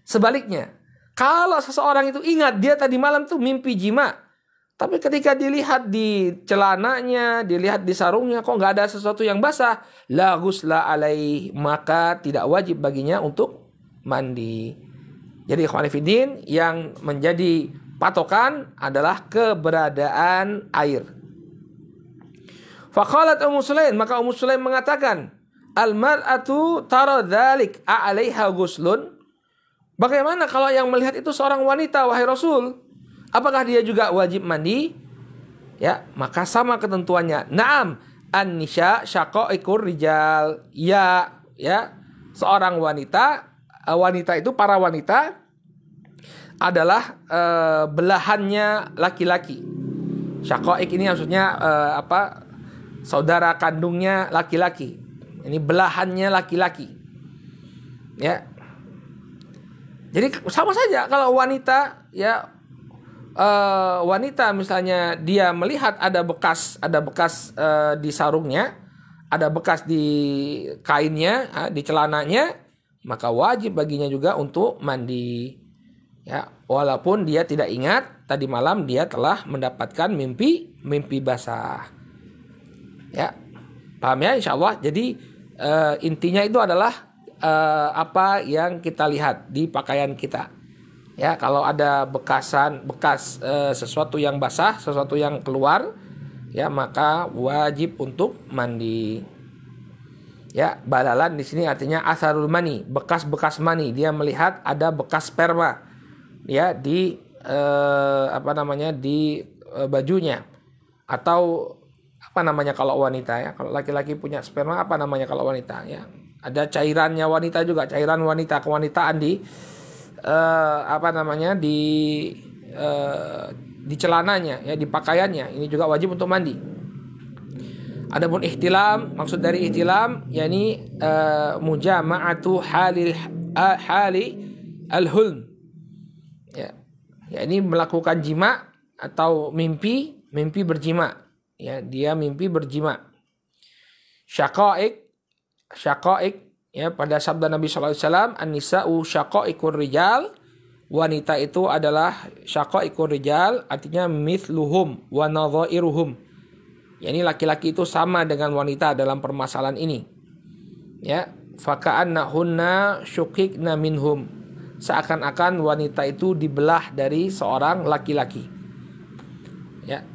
Sebaliknya, kalau seseorang itu ingat dia tadi malam tuh mimpi jima, tapi ketika dilihat di celananya, dilihat di sarungnya, kok nggak ada sesuatu yang basah, la ghusla alaih, maka tidak wajib baginya untuk mandi. Jadi ikhwan fillah, yang menjadi patokan adalah keberadaan air. Faqalat Ummu Sulaim, maka Ummu Sulaim mengatakan, al-mar'atu tara dzalik a'alaiha ghuslun. Bagaimana kalau yang melihat itu seorang wanita, wahai Rasul? Apakah dia juga wajib mandi? Ya, maka sama ketentuannya. Naam, an-nisa syaqaiqur rijal. Ya, seorang wanita itu, para wanita adalah belahannya laki-laki. Syaqaiq ini maksudnya saudara kandungnya laki-laki. Ini belahannya laki-laki. Ya. Jadi sama saja kalau wanita, ya, wanita misalnya dia melihat ada bekas di sarungnya, ada bekas di kainnya, di celananya, maka wajib baginya juga untuk mandi. Ya, walaupun dia tidak ingat tadi malam dia telah mendapatkan mimpi basah. Ya, paham ya, insyaallah. Jadi intinya itu adalah apa yang kita lihat di pakaian kita. Ya, kalau ada bekas sesuatu yang basah, sesuatu yang keluar, ya, maka wajib untuk mandi. Ya, balalan di sini artinya asarul mani, bekas-bekas mani. Dia melihat ada bekas sperma, ya, di di bajunya, atau Apa namanya kalau wanita ya? Kalau laki-laki punya sperma apa namanya kalau wanita ya? Ada cairannya wanita juga, cairan wanita kewanitaan di apa namanya di celananya ya, di pakaiannya. Ini juga wajib untuk mandi. Adapun ihtilam, maksud dari ihtilam yakni mujama'atu hali al-hulm. Ya. Ya, ini melakukan jima atau mimpi berjima. Ya, dia mimpi berjima. Syaqaiq ya, pada sabda Nabi sallallahu alaihi wasallam, an-nisa'u syaqaiqur rijal. Wanita itu adalah syaqaiqur rijal, artinya mithluhum wa nadhairuhum. Ya, ini laki-laki itu sama dengan wanita dalam permasalahan ini. Ya, faka'annahunna syuqiqna minhum. Seakan-akan wanita itu dibelah dari seorang laki-laki. Ya.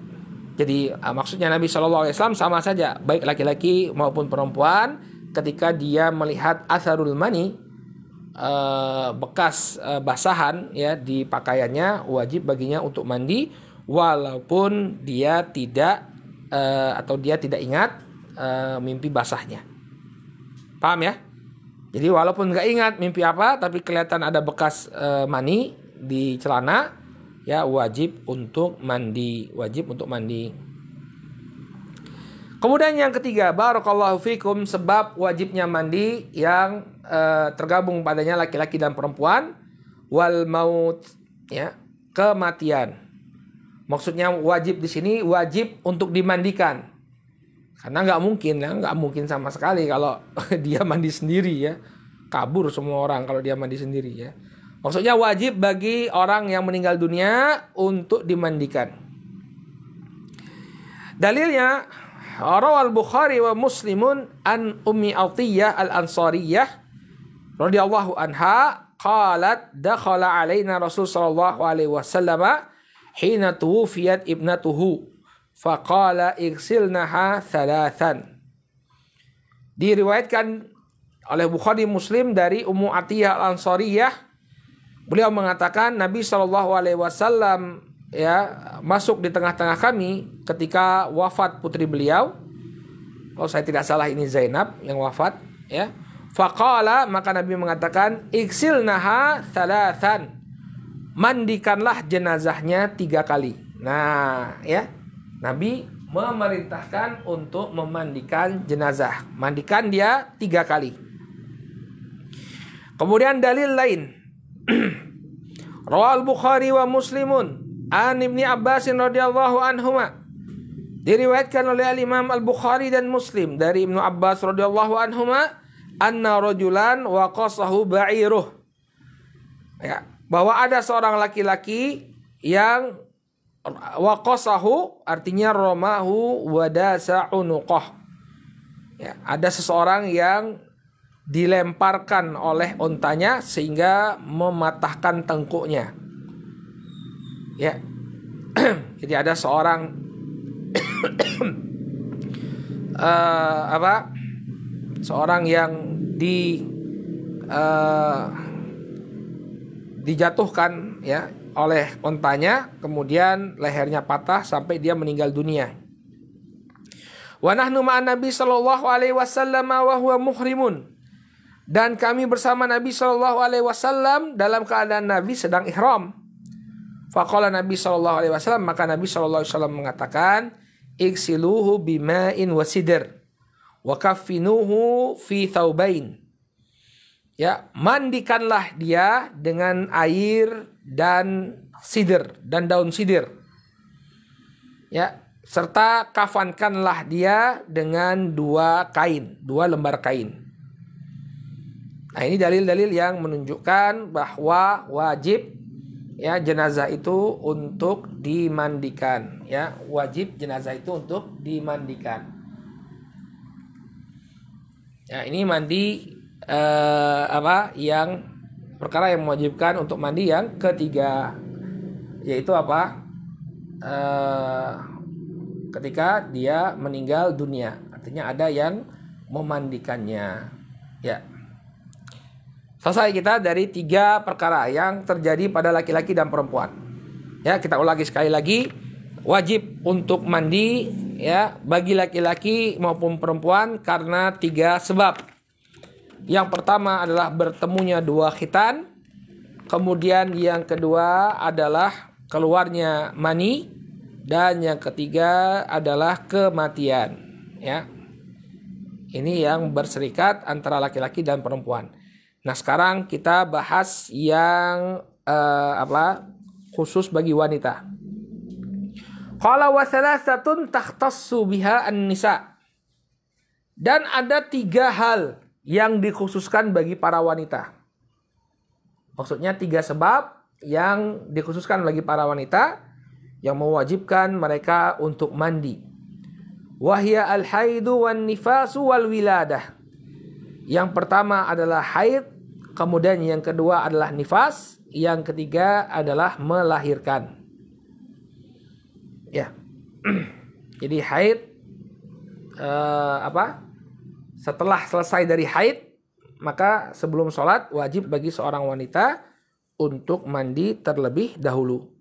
Jadi maksudnya Nabi Shallallahu Alaihi Wasallam sama saja, baik laki-laki maupun perempuan, ketika dia melihat asarul mani, bekas basahan ya di pakaiannya, wajib baginya untuk mandi walaupun dia tidak atau dia tidak ingat mimpi basahnya. Paham ya? Jadi walaupun nggak ingat mimpi apa, tapi kelihatan ada bekas mani di celana, ya wajib untuk mandi, Kemudian yang ketiga, barakallahu fikum, sebab wajibnya mandi yang tergabung padanya laki-laki dan perempuan, wal maut, ya, kematian. Maksudnya wajib di sini wajib untuk dimandikan. Karena nggak mungkin sama sekali kalau dia mandi sendiri ya. Kabur semua orang kalau dia mandi sendiri ya. Maksudnya wajib bagi orang yang meninggal dunia untuk dimandikan. Dalilnya, rawal Bukhari wa Muslimun an Ummi Athiyyah al-Ansariyah radhiyallahu anha qalat dakhala alaina Rasul sallallahu alaihi wasallam hina tuwfiyat ibnatuhu faqala igsilnaha thalathan. Diriwayatkan oleh Bukhari Muslim dari Ummu Athiyyah al-Ansariyah, beliau mengatakan Nabi SAW ya masuk di tengah-tengah kami ketika wafat putri beliau. Kalau saya tidak salah ini Zainab yang wafat ya. Faqala, maka Nabi mengatakan igsilnaha thalathan, mandikanlah jenazahnya 3 kali. Nah ya, Nabi memerintahkan untuk memandikan jenazah. Mandikan dia 3 kali. Kemudian dalil lain. Rawal Bukhari wa Muslimun an Ibni Abbas radhiyallahu anhuma. Diriwayatkan oleh Imam Al-Bukhari dan Muslim dari Ibnu Abbas radhiyallahu anhuma anna rajulan waqasahu ba'iruh. Ya, bahwa ada seorang laki-laki yang waqasahu artinya romahu wadasa unuqah. Ya, ada seseorang yang dilemparkan oleh untanya sehingga mematahkan tengkuknya. Ya. Jadi ada seorang seorang yang dijatuhkan ya oleh untanya, kemudian lehernya patah sampai dia meninggal dunia. Wa nahnu ma'an Nabi sallallahu alaihi wasallam wa huwa muhrimun. Dan kami bersama Nabi sallallahu alaihi wasallam dalam keadaan Nabi sedang ihram. Faqala Nabi sallallahu alaihi wasallam, maka Nabi sallallahu alaihi wasallam mengatakan, "Igsiluhu bima'in wa sidr wa kaffinuhu fi thawbain." Ya, mandikanlah dia dengan air dan sidr dan daun sidr. Ya, serta kafankanlah dia dengan 2 lembar kain. Nah, ini dalil-dalil yang menunjukkan bahwa wajib ya jenazah itu untuk dimandikan. Ya, wajib jenazah itu untuk dimandikan. Ya, ini mandi yang perkara yang mewajibkan untuk mandi yang ketiga, yaitu apa? Ketika dia meninggal dunia, artinya ada yang memandikannya. Ya. Selesai kita dari 3 perkara yang terjadi pada laki-laki dan perempuan. Ya, kita ulangi sekali lagi. wajib untuk mandi ya bagi laki-laki maupun perempuan karena 3 sebab. Yang pertama adalah bertemunya 2 khitan. Kemudian yang kedua adalah keluarnya mani. Dan yang ketiga adalah kematian, ya. Ini yang berserikat antara laki-laki dan perempuan. Nah, sekarang kita bahas yang khusus bagi wanita. Qala wa thalathatun takhtassu biha an-nisa. Dan ada 3 hal yang dikhususkan bagi para wanita. Maksudnya 3 sebab yang dikhususkan bagi para wanita yang mewajibkan mereka untuk mandi. Wahya al-haidu wan nifasu wal wiladah. Yang pertama adalah haid, kemudian yang kedua adalah nifas, yang ketiga adalah melahirkan. Ya. Jadi haid setelah selesai dari haid, maka sebelum sholat wajib bagi seorang wanita untuk mandi terlebih dahulu.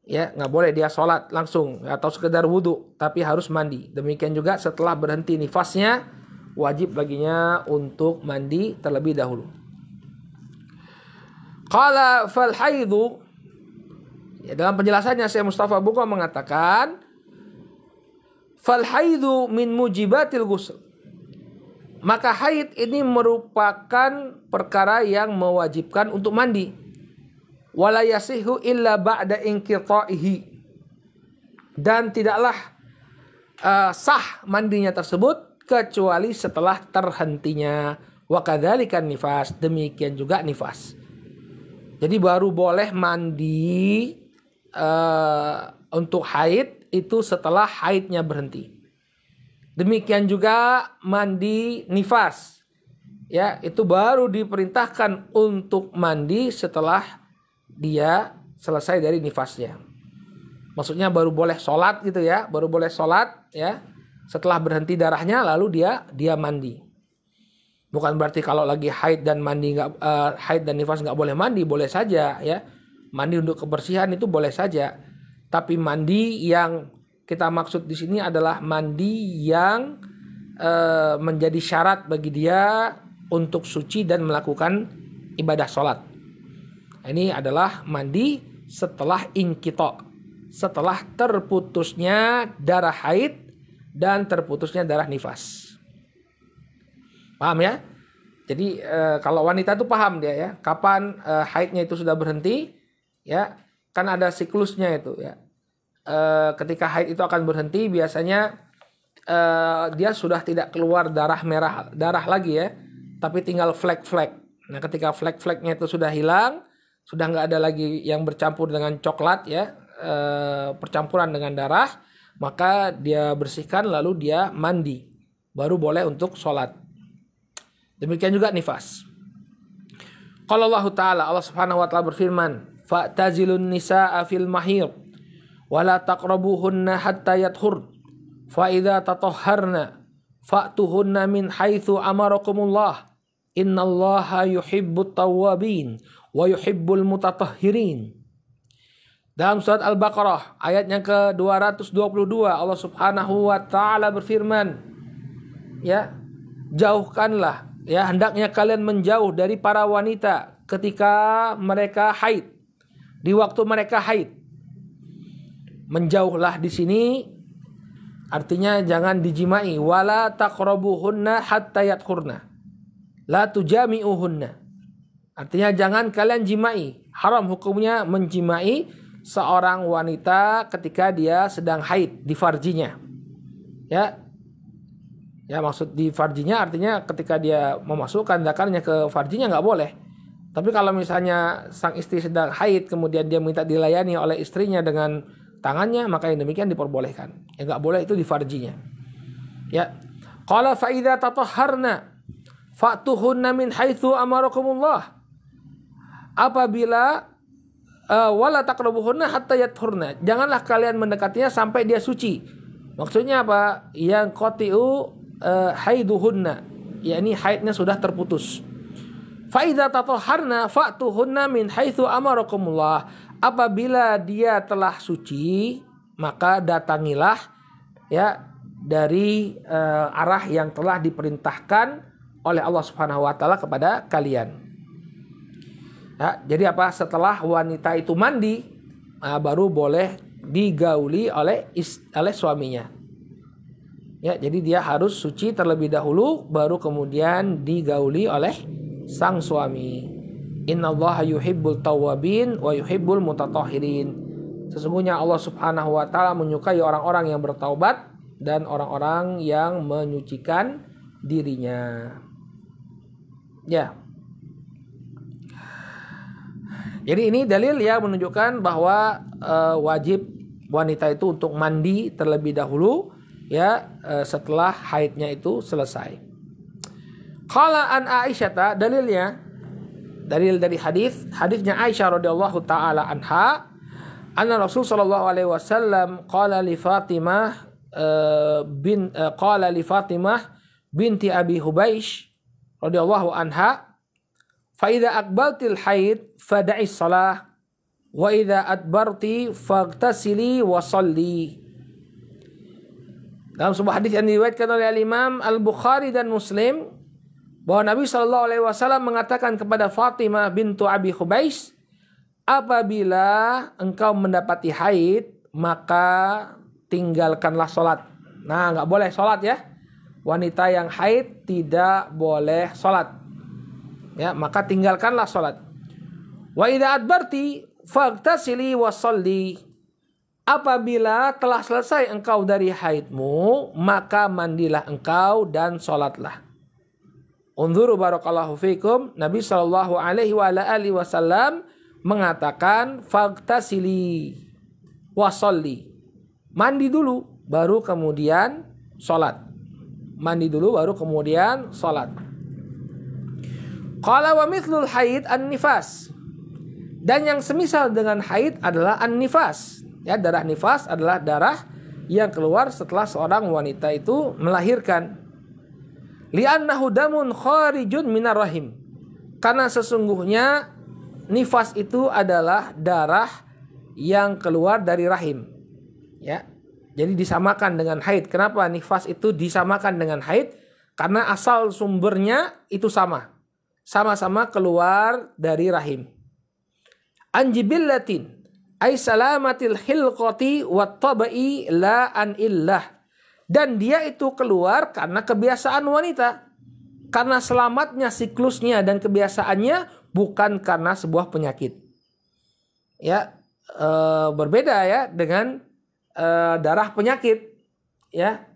Ya, nggak boleh dia sholat langsung atau sekedar wudhu, tapi harus mandi. Demikian juga setelah berhenti nifasnya, wajib baginya untuk mandi terlebih dahulu. Qala fal haidu, ya, dalam penjelasannya Syekh Mustafa Buqa mengatakan, fal haidu min mujibatil ghusl. Maka haid ini merupakan perkara yang mewajibkan untuk mandi. Wala yasihu illa ba'da inqita'ihi. Dan tidaklah sah mandinya tersebut kecuali setelah terhentinya. Wa kadzalika nifas, demikian juga nifas. Jadi baru boleh mandi untuk haid itu setelah haidnya berhenti. Demikian juga mandi nifas. Ya, itu baru diperintahkan untuk mandi setelah dia selesai dari nifasnya. Maksudnya baru boleh sholat gitu ya, baru boleh sholat ya. Setelah berhenti darahnya lalu dia mandi. Bukan berarti kalau lagi haid dan mandi haid dan nifas nggak boleh mandi, boleh saja ya. Mandi untuk kebersihan itu boleh saja. Tapi mandi yang kita maksud di sini adalah mandi yang menjadi syarat bagi dia untuk suci dan melakukan ibadah sholat. Ini adalah mandi setelah inqita, setelah terputusnya darah haid dan terputusnya darah nifas. Paham ya? Jadi kalau wanita itu paham dia ya, kapan haidnya itu sudah berhenti, ya kan ada siklusnya itu ya. Ketika haid itu akan berhenti biasanya dia sudah tidak keluar darah lagi ya, tapi tinggal flek-flek. Nah, ketika flek-fleknya itu sudah hilang, sudah nggak ada lagi yang bercampur dengan coklat ya, percampuran dengan darah, maka dia bersihkan lalu dia mandi, baru boleh untuk sholat. Demikian juga nifas. Qala Allah Ta'ala, Allah Subhanahu wa Ta'ala berfirman, fa'tazilun nisa'a fil mahir wa la taqrabuhunna hatta yathur fa idza tatahharna fa'tuhunna min haitsu amarakumullah innallaha yuhibbut tawwabin wa yuhibbul mutatahhirin. Dalam surat Al-Baqarah ayat yang ke-222 Allah Subhanahu wa Ta'ala berfirman, ya, jauhkanlah ya, hendaknya kalian menjauh dari para wanita ketika mereka haid, di waktu mereka haid. Menjauhlah di sini artinya jangan dijimai. Wala taqrabuhunna hatta yadkhurna, la tujami'uhunna. Artinya jangan kalian jimai. Haram hukumnya menjimai seorang wanita ketika dia sedang haid di farjinya. Ya. Ya, maksud di farjinya artinya ketika dia memasukkan zakarnya ke farjinya nggak boleh. Tapi kalau misalnya sang istri sedang haid kemudian dia minta dilayani oleh istrinya dengan tangannya, maka yang demikian diperbolehkan. Yang nggak boleh itu di farjinya. Ya. Qala fa idza tatahharna fa'tuhunna min haitsu amarakumullah. Apabila wala taqrabuhunna hatta yathurna, janganlah kalian mendekatinya sampai dia suci. Maksudnya apa? Yang qati'u haiduhunna, yakni haidnya sudah terputus. Fa idza tatahharna fa'tuhunna min haitsu amarakumullah. Apabila dia telah suci, maka datangilah ya dari arah yang telah diperintahkan oleh Allah Subhanahu wa taala kepada kalian. Ya, jadi apa? Setelah wanita itu mandi, baru boleh digauli oleh suaminya. Ya, jadi dia harus suci terlebih dahulu, baru kemudian digauli oleh sang suami. Innallaha yuhibbul tawwabin wa yuhibbul mutatahhirin. Sesungguhnya Allah Subhanahu wa taala menyukai orang-orang yang bertaubat dan orang-orang yang menyucikan dirinya. Ya. Jadi ini dalil yang menunjukkan bahwa wajib wanita itu untuk mandi terlebih dahulu ya setelah haidnya itu selesai. Qala an Aisyah, dalilnya dalil dari hadisnya Aisyah radhiyallahu taala anha, anna Rasul sallallahu alaihi wasallam qala li Fatimah binti Abi Hubaish radhiyallahu anha, fa idza aqbaltil haid fada'i shalah wa idza adbarti faghtasili wa shalli. Dalam sebuah hadis yang diriwayatkan oleh Imam Al-Bukhari dan Muslim, bahwa Nabi SAW mengatakan kepada Fatimah bintu Abi Hubaish, apabila engkau mendapati haid, maka tinggalkanlah sholat. Nah, nggak boleh sholat ya. Wanita yang haid tidak boleh sholat. Ya, maka tinggalkanlah sholat. Wa idza adbarti faghtasili wa shalli. Apabila telah selesai engkau dari haidmu, maka mandilah engkau dan sholatlah. Unzuru barakallahu fikum, Nabi sallallahu alaihi wasallam mengatakan faghtasili wa shalli. Mandi dulu baru kemudian sholat. Mandi dulu baru kemudian sholat. Qala wa mithlul haid an-nifas. Dan yang semisal dengan haid adalah an-nifas. Ya, darah nifas adalah darah yang keluar setelah seorang wanita itu melahirkan. Li'annahu damun kharijun minar rahim. Karena sesungguhnya nifas itu adalah darah yang keluar dari rahim. Ya. Jadi disamakan dengan haid. Kenapa nifas itu disamakan dengan haid? Karena asal sumbernya itu sama. Sama-sama keluar dari rahim. Anjibillatin ay salamatil khilqati wat tabai la an illah. Dan dia itu keluar karena kebiasaan wanita. Karena selamatnya siklusnya dan kebiasaannya, bukan karena sebuah penyakit. Ya, berbeda ya dengan darah penyakit. Ya,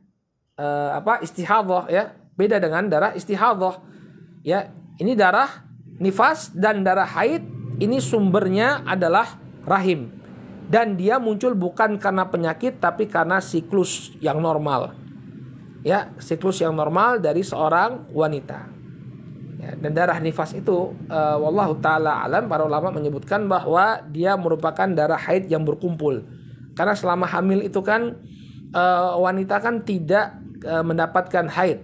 istihadhah ya, beda dengan darah istihadhah. Ya, ini darah nifas dan darah haid, ini sumbernya adalah rahim. Dan dia muncul bukan karena penyakit, tapi karena siklus yang normal. Ya, siklus yang normal dari seorang wanita. Ya, dan darah nifas itu, wallahu ta'ala alam, para ulama menyebutkan bahwa dia merupakan darah haid yang berkumpul. Karena selama hamil itu kan, wanita kan tidak mendapatkan haid.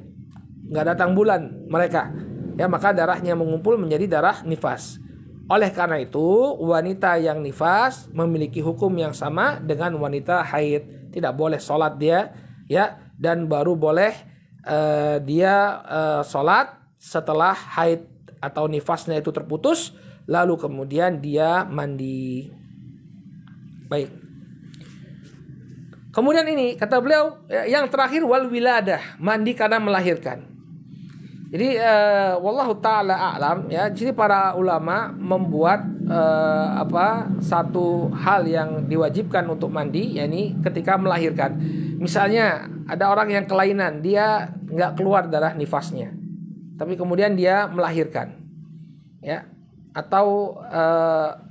Nggak datang bulan mereka. Ya, maka darahnya mengumpul menjadi darah nifas. Oleh karena itu, wanita yang nifas memiliki hukum yang sama dengan wanita haid. Tidak boleh sholat dia, ya, dan baru boleh dia sholat setelah haid atau nifasnya itu terputus, lalu kemudian dia mandi. Baik. Kemudian ini kata beliau yang terakhir wal wiladah, mandi karena melahirkan. Jadi wallahu taala a'lam ya. Jadi para ulama membuat satu hal yang diwajibkan untuk mandi, yakni ketika melahirkan. Misalnya ada orang yang kelainan, dia nggak keluar darah nifasnya, tapi kemudian dia melahirkan, ya. Atau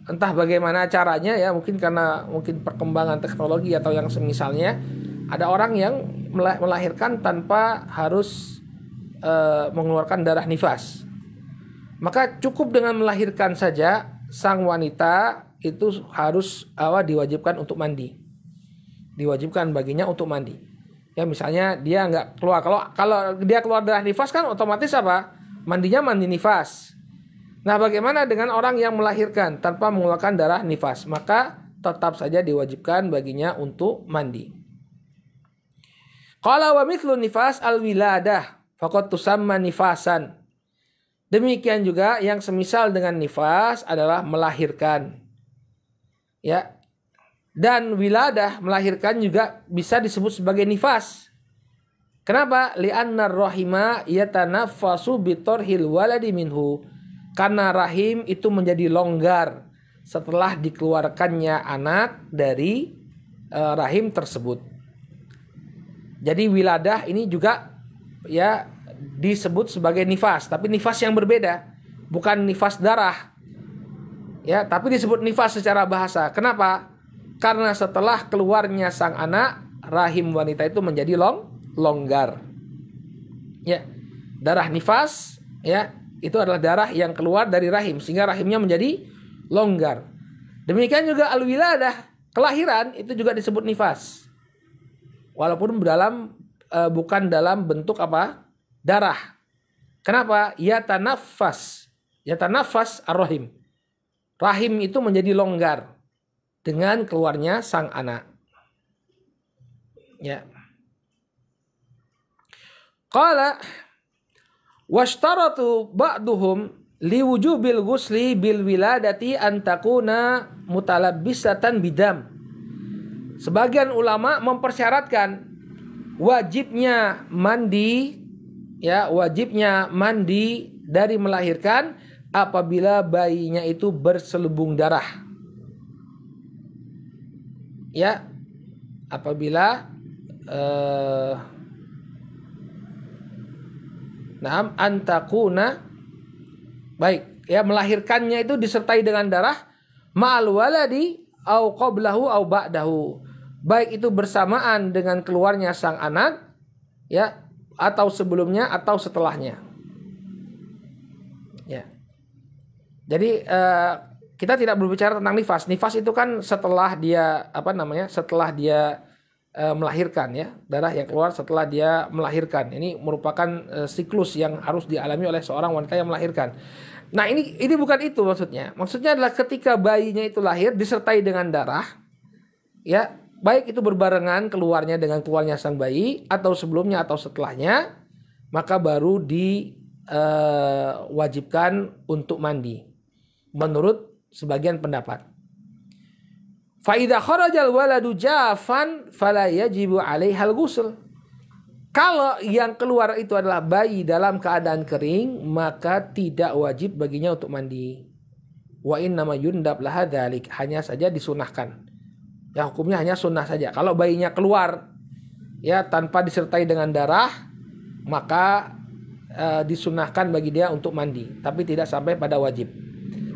entah bagaimana caranya ya, mungkin karena perkembangan teknologi atau yang semisalnya, ada orang yang melahirkan tanpa harus mengeluarkan darah nifas. Maka cukup dengan melahirkan saja, sang wanita itu harus diwajibkan untuk mandi. Diwajibkan baginya untuk mandi. Ya, misalnya dia nggak keluar, kalau dia keluar darah nifas kan otomatis apa? Mandinya mandi nifas. Nah, bagaimana dengan orang yang melahirkan tanpa mengeluarkan darah nifas? Maka tetap saja diwajibkan baginya untuk mandi. Qala wa mithlu nifas al-wiladah faqad tusamma nifasan. Demikian juga yang semisal dengan nifas adalah melahirkan. Ya. Dan wiladah melahirkan juga bisa disebut sebagai nifas. Kenapa? Li'anna rahima yatanaffasu bitorhil waladi minhu. Karena rahim itu menjadi longgar setelah dikeluarkannya anak dari rahim tersebut. Jadi wiladah ini juga ya disebut sebagai nifas, tapi nifas yang berbeda, bukan nifas darah. Ya, tapi disebut nifas secara bahasa. Kenapa? Karena setelah keluarnya sang anak, rahim wanita itu menjadi longgar. Ya. Darah nifas ya, itu adalah darah yang keluar dari rahim sehingga rahimnya menjadi longgar. Demikian juga al-wiladah, kelahiran itu juga disebut nifas. Walaupun bukan dalam bentuk apa? Darah. Kenapa? Yatanaffas ar-rahim. Rahim itu menjadi longgar dengan keluarnya sang anak. Ya. Qala washtaratu ba'duhum liwujubil ghusli bil wiladati an takuna mutalabbisatan bidam. Sebagian ulama mempersyaratkan wajibnya mandi dari melahirkan apabila bayinya itu berselubung darah. Ya, apabila antakuna baik, ya melahirkannya itu disertai dengan darah ma'al waladi au qablahu au ba'dahu. Baik itu bersamaan dengan keluarnya sang anak ya, atau sebelumnya atau setelahnya. Ya. Jadi kita tidak berbicara tentang nifas. Nifas itu kan setelah dia setelah dia melahirkan ya, darah yang keluar setelah dia melahirkan. Ini merupakan siklus yang harus dialami oleh seorang wanita yang melahirkan. Nah, ini bukan itu maksudnya. Maksudnya adalah ketika bayinya itu lahir disertai dengan darah ya, baik itu berbarengan keluarnya dengan keluarnya sang bayi atau sebelumnya atau setelahnya, maka baru diwajibkan untuk mandi menurut sebagian pendapat. Fa idza kharajal waladu jafan fala yajibu alaihal ghusl. Kalau yang keluar itu adalah bayi dalam keadaan kering, maka tidak wajib baginya untuk mandi. Wa innama yundab laha dzalik, hanya saja disunahkan. Ya, hukumnya hanya sunnah saja. Kalau bayinya keluar ya tanpa disertai dengan darah, maka disunahkan bagi dia untuk mandi, tapi tidak sampai pada wajib.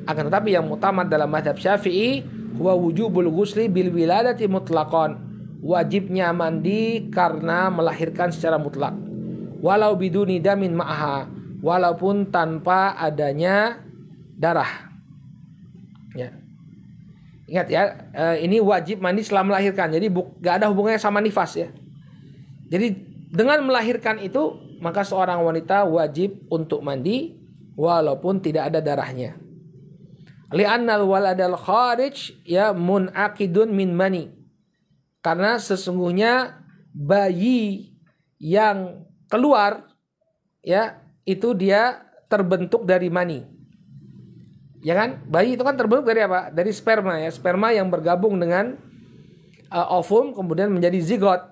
Akan tetapi yang mutamad dalam mazhab Syafi'i huwa wujubul ghusli bil wiladati mutlaqan. Wajibnya mandi karena melahirkan secara mutlak. Walau biduni damin ma'aha, walaupun tanpa adanya darah. Ya. Ingat ya, ini wajib mandi setelah melahirkan. Jadi gak ada hubungannya sama nifas ya. Jadi dengan melahirkan itu, maka seorang wanita wajib untuk mandi walaupun tidak ada darahnya. Li'annal waladal kharij ya munaqidun min mani. Karena sesungguhnya bayi yang keluar ya itu dia terbentuk dari mani. Ya kan? Bayi itu kan terbentuk dari apa? Dari sperma ya, sperma yang bergabung dengan ovum kemudian menjadi zigot.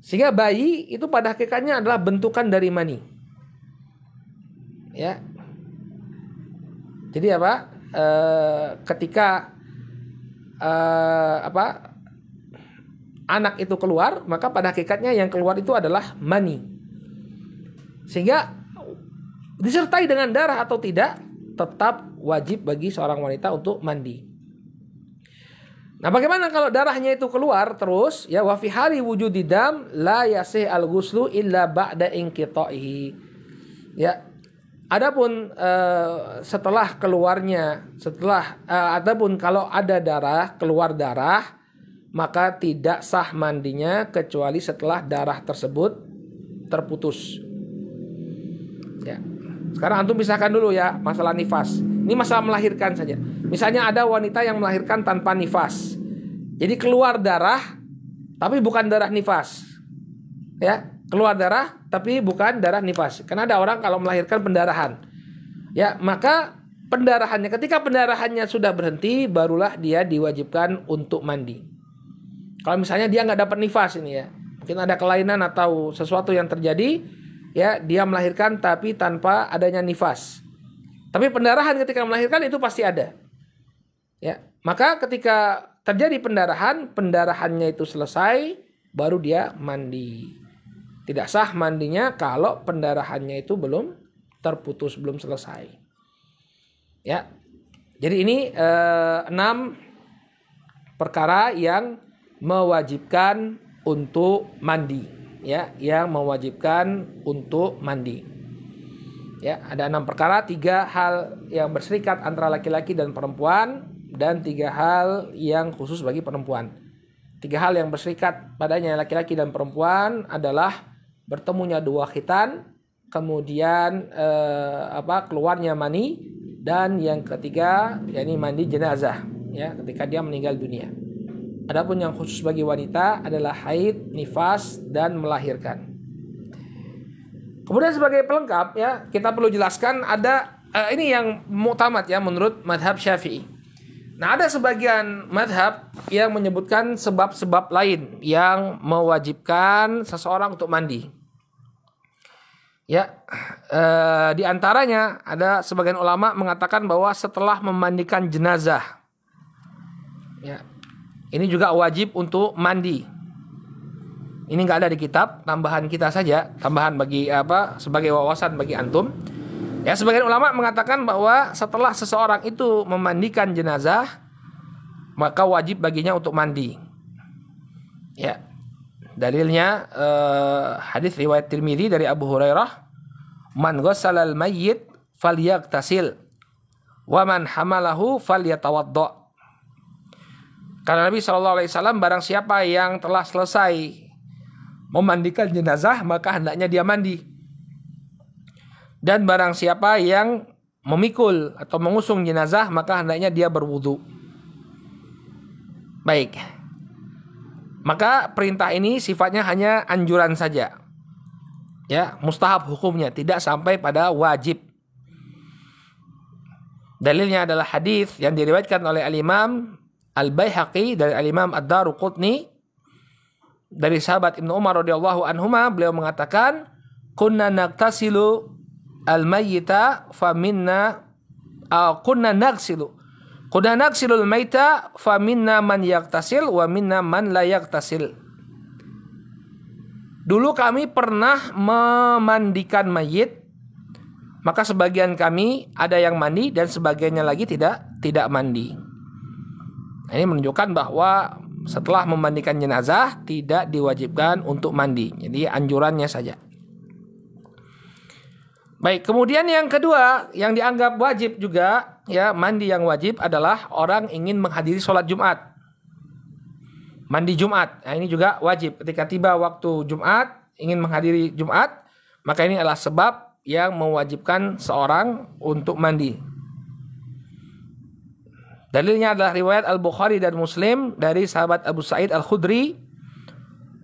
Sehingga bayi itu pada hakikatnya adalah bentukan dari mani. Ya. Jadi apa? Ketika anak itu keluar, maka pada hakikatnya yang keluar itu adalah mani. Sehingga disertai dengan darah atau tidak, tetap wajib bagi seorang wanita untuk mandi. Nah, bagaimana kalau darahnya itu keluar terus? Ya, wa fi hali wujudi dam la yasih al-ghuslu illa ba'da inqita'ihi. Ya. Adapun setelah keluarnya, adapun kalau ada darah, keluar darah, maka tidak sah mandinya kecuali setelah darah tersebut terputus. Ya. Sekarang antum pisahkan dulu ya masalah nifas. Ini masalah melahirkan saja. Misalnya ada wanita yang melahirkan tanpa nifas. Jadi keluar darah tapi bukan darah nifas. Ya, keluar darah tapi bukan darah nifas. Karena ada orang kalau melahirkan pendarahan. Ya, maka pendarahannya, ketika pendarahannya sudah berhenti, barulah dia diwajibkan untuk mandi. Kalau misalnya dia nggak dapat nifas ini ya, mungkin ada kelainan atau sesuatu yang terjadi, ya dia melahirkan tapi tanpa adanya nifas. Tapi pendarahan ketika melahirkan itu pasti ada. Ya, maka ketika terjadi pendarahan, pendarahannya itu selesai, baru dia mandi. Tidak sah mandinya kalau pendarahannya itu belum terputus, belum selesai. Ya, jadi ini 6 perkara yang mewajibkan untuk mandi, ya, yang mewajibkan untuk mandi. Ya, ada 6 perkara, 3 hal yang berserikat antara laki-laki dan perempuan, dan 3 hal yang khusus bagi perempuan. 3 hal yang berserikat padanya laki-laki dan perempuan adalah bertemunya 2 khitan, kemudian keluarnya mani, dan yang ketiga yakni mandi jenazah, ya, ketika dia meninggal dunia. Adapun yang khusus bagi wanita adalah haid, nifas, dan melahirkan. Kemudian sebagai pelengkap, ya, kita perlu jelaskan ada ini yang mu'tamad, ya, menurut madhab Syafi'i. Nah, ada sebagian madhab yang menyebutkan sebab-sebab lain yang mewajibkan seseorang untuk mandi. Ya, di antaranya ada sebagian ulama mengatakan bahwa setelah memandikan jenazah, ya, ini juga wajib untuk mandi. Ini nggak ada di kitab, tambahan kita saja, tambahan bagi sebagai wawasan bagi antum. Ya, sebagian ulama mengatakan bahwa setelah seseorang itu memandikan jenazah, maka wajib baginya untuk mandi. Ya, dalilnya hadis riwayat Tirmidzi dari Abu Hurairah, "Man ghassalal mayyit falyaghtasil wa man hamalahu falyatawadda." Karena Nabi SAW, barang siapa yang telah selesai memandikan jenazah, maka hendaknya dia mandi. Dan barang siapa yang memikul atau mengusung jenazah, maka hendaknya dia berwudu. Baik. Maka perintah ini sifatnya hanya anjuran saja. Ya, mustahab hukumnya, tidak sampai pada wajib. Dalilnya adalah hadis yang diriwayatkan oleh Al-Imam Al-Baihaqi dari Al-Imam Ad-Daruqutni dari sahabat Ibnu Umar radhiyallahu anhuma, beliau mengatakan, "Kunna nagtasilu al-mayyita faminna kunna nagsilu al-mayyita faminna man yaghtasil wa minna man la yaghtasil." Dulu kami pernah memandikan mayit, maka sebagian kami ada yang mandi dan sebagiannya lagi tidak mandi. Ini menunjukkan bahwa setelah memandikan jenazah tidak diwajibkan untuk mandi. Jadi anjurannya saja. Baik, kemudian yang kedua yang dianggap wajib juga, ya, mandi yang wajib adalah orang ingin menghadiri sholat Jumat. Mandi Jumat. Nah, ini juga wajib. Ketika tiba waktu Jumat, ingin menghadiri Jumat, maka ini adalah sebab yang mewajibkan seorang untuk mandi. Dalilnya adalah riwayat Al-Bukhari dan Muslim dari sahabat Abu Sa'id Al-Khudri,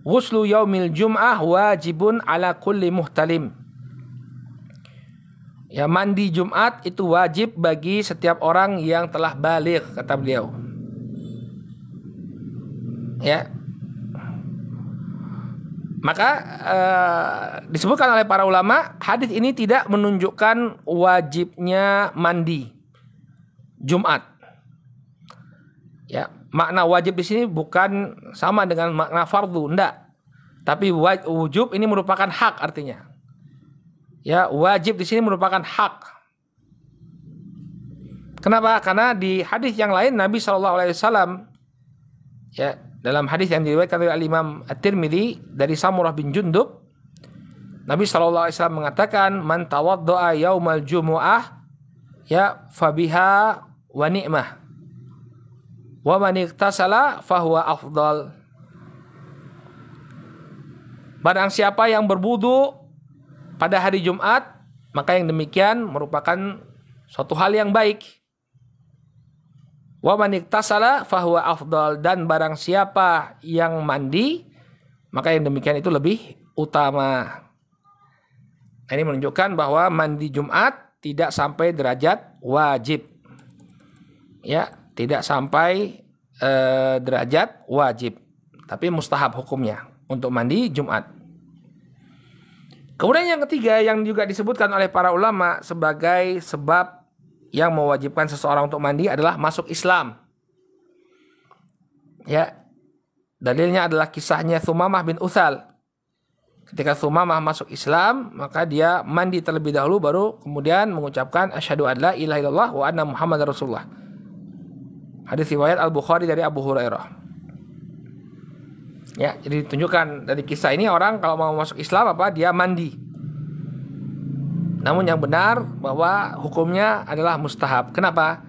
"Ghuslu yaumil jum'ah wajibun ala kulli muhtalim." Ya, mandi Jumat itu wajib bagi setiap orang yang telah baligh, kata beliau. Ya. Maka disebutkan oleh para ulama, hadis ini tidak menunjukkan wajibnya mandi Jumat. Ya, makna wajib di sini bukan sama dengan makna fardu, enggak. Tapi wujub ini merupakan hak artinya. Ya, wajib di sini merupakan hak. Kenapa? Karena di hadis yang lain Nabi SAW, ya, dalam hadis yang diriwayatkan oleh Imam At-Tirmidzi dari Samurah bin Jundub, Nabi SAW mengatakan, "Man tawaddo'a yaumal jumu'ah, ya, fabiha wa ni'mah. Wa man iktasala fahuwa afdal." Barang siapa yang berwudu pada hari Jumat, maka yang demikian merupakan suatu hal yang baik. Wa man iktasala fahuwa afdal, dan barang siapa yang mandi maka yang demikian itu lebih utama. Nah, ini menunjukkan bahwa mandi Jumat tidak sampai derajat wajib. Ya, tidak sampai derajat wajib, tapi mustahab hukumnya untuk mandi Jumat. Kemudian yang ketiga yang juga disebutkan oleh para ulama sebagai sebab yang mewajibkan seseorang untuk mandi adalah masuk Islam. Ya, dalilnya adalah kisahnya Thumamah bin Uthal. Ketika Thumamah masuk Islam, maka dia mandi terlebih dahulu baru kemudian mengucapkan asyhadu an la ilaha illallah wa anna muhammadar rasulullah. Hadis riwayat Al-Bukhari dari Abu Hurairah. Ya, jadi ditunjukkan dari kisah ini orang kalau mau masuk Islam dia mandi. Namun yang benar bahwa hukumnya adalah mustahab. Kenapa?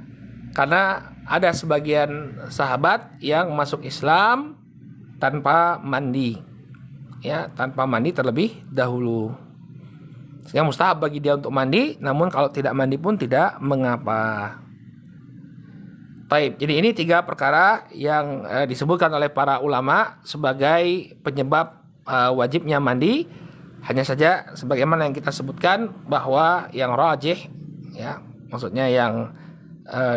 Karena ada sebagian sahabat yang masuk Islam tanpa mandi. Ya, tanpa mandi terlebih dahulu. Sehingga mustahab bagi dia untuk mandi, namun kalau tidak mandi pun tidak mengapa. Baik, jadi ini 3 perkara yang disebutkan oleh para ulama sebagai penyebab wajibnya mandi. Hanya saja sebagaimana yang kita sebutkan bahwa yang rajih, ya, maksudnya yang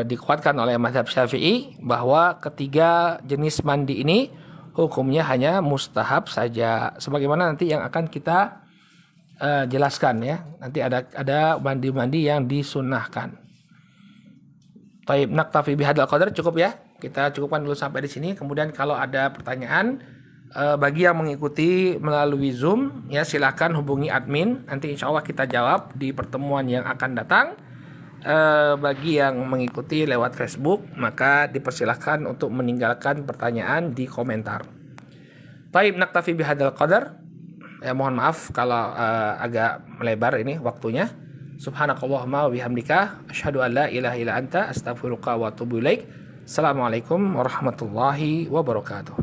dikuatkan oleh mazhab Syafi'i, bahwa ketiga jenis mandi ini hukumnya hanya mustahab saja. Sebagaimana nanti yang akan kita jelaskan, ya. Nanti ada mandi-mandi yang disunnahkan. Taib, naktafi bihadzal qadar, cukup ya. Kita cukupkan dulu sampai di sini. Kemudian kalau ada pertanyaan bagi yang mengikuti melalui Zoom, ya silakan hubungi admin. Nanti insya Allah kita jawab di pertemuan yang akan datang. Bagi yang mengikuti lewat Facebook, maka dipersilahkan untuk meninggalkan pertanyaan di komentar. Taib, naktafi bihadzal qadar. Ya, mohon maaf kalau agak melebar ini waktunya. Subhanakallahumma wa bihamdika asyhadu an la ilaha illa anta astaghfiruka wa atubu ilaik. Assalamualaikum warahmatullahi wabarakatuh.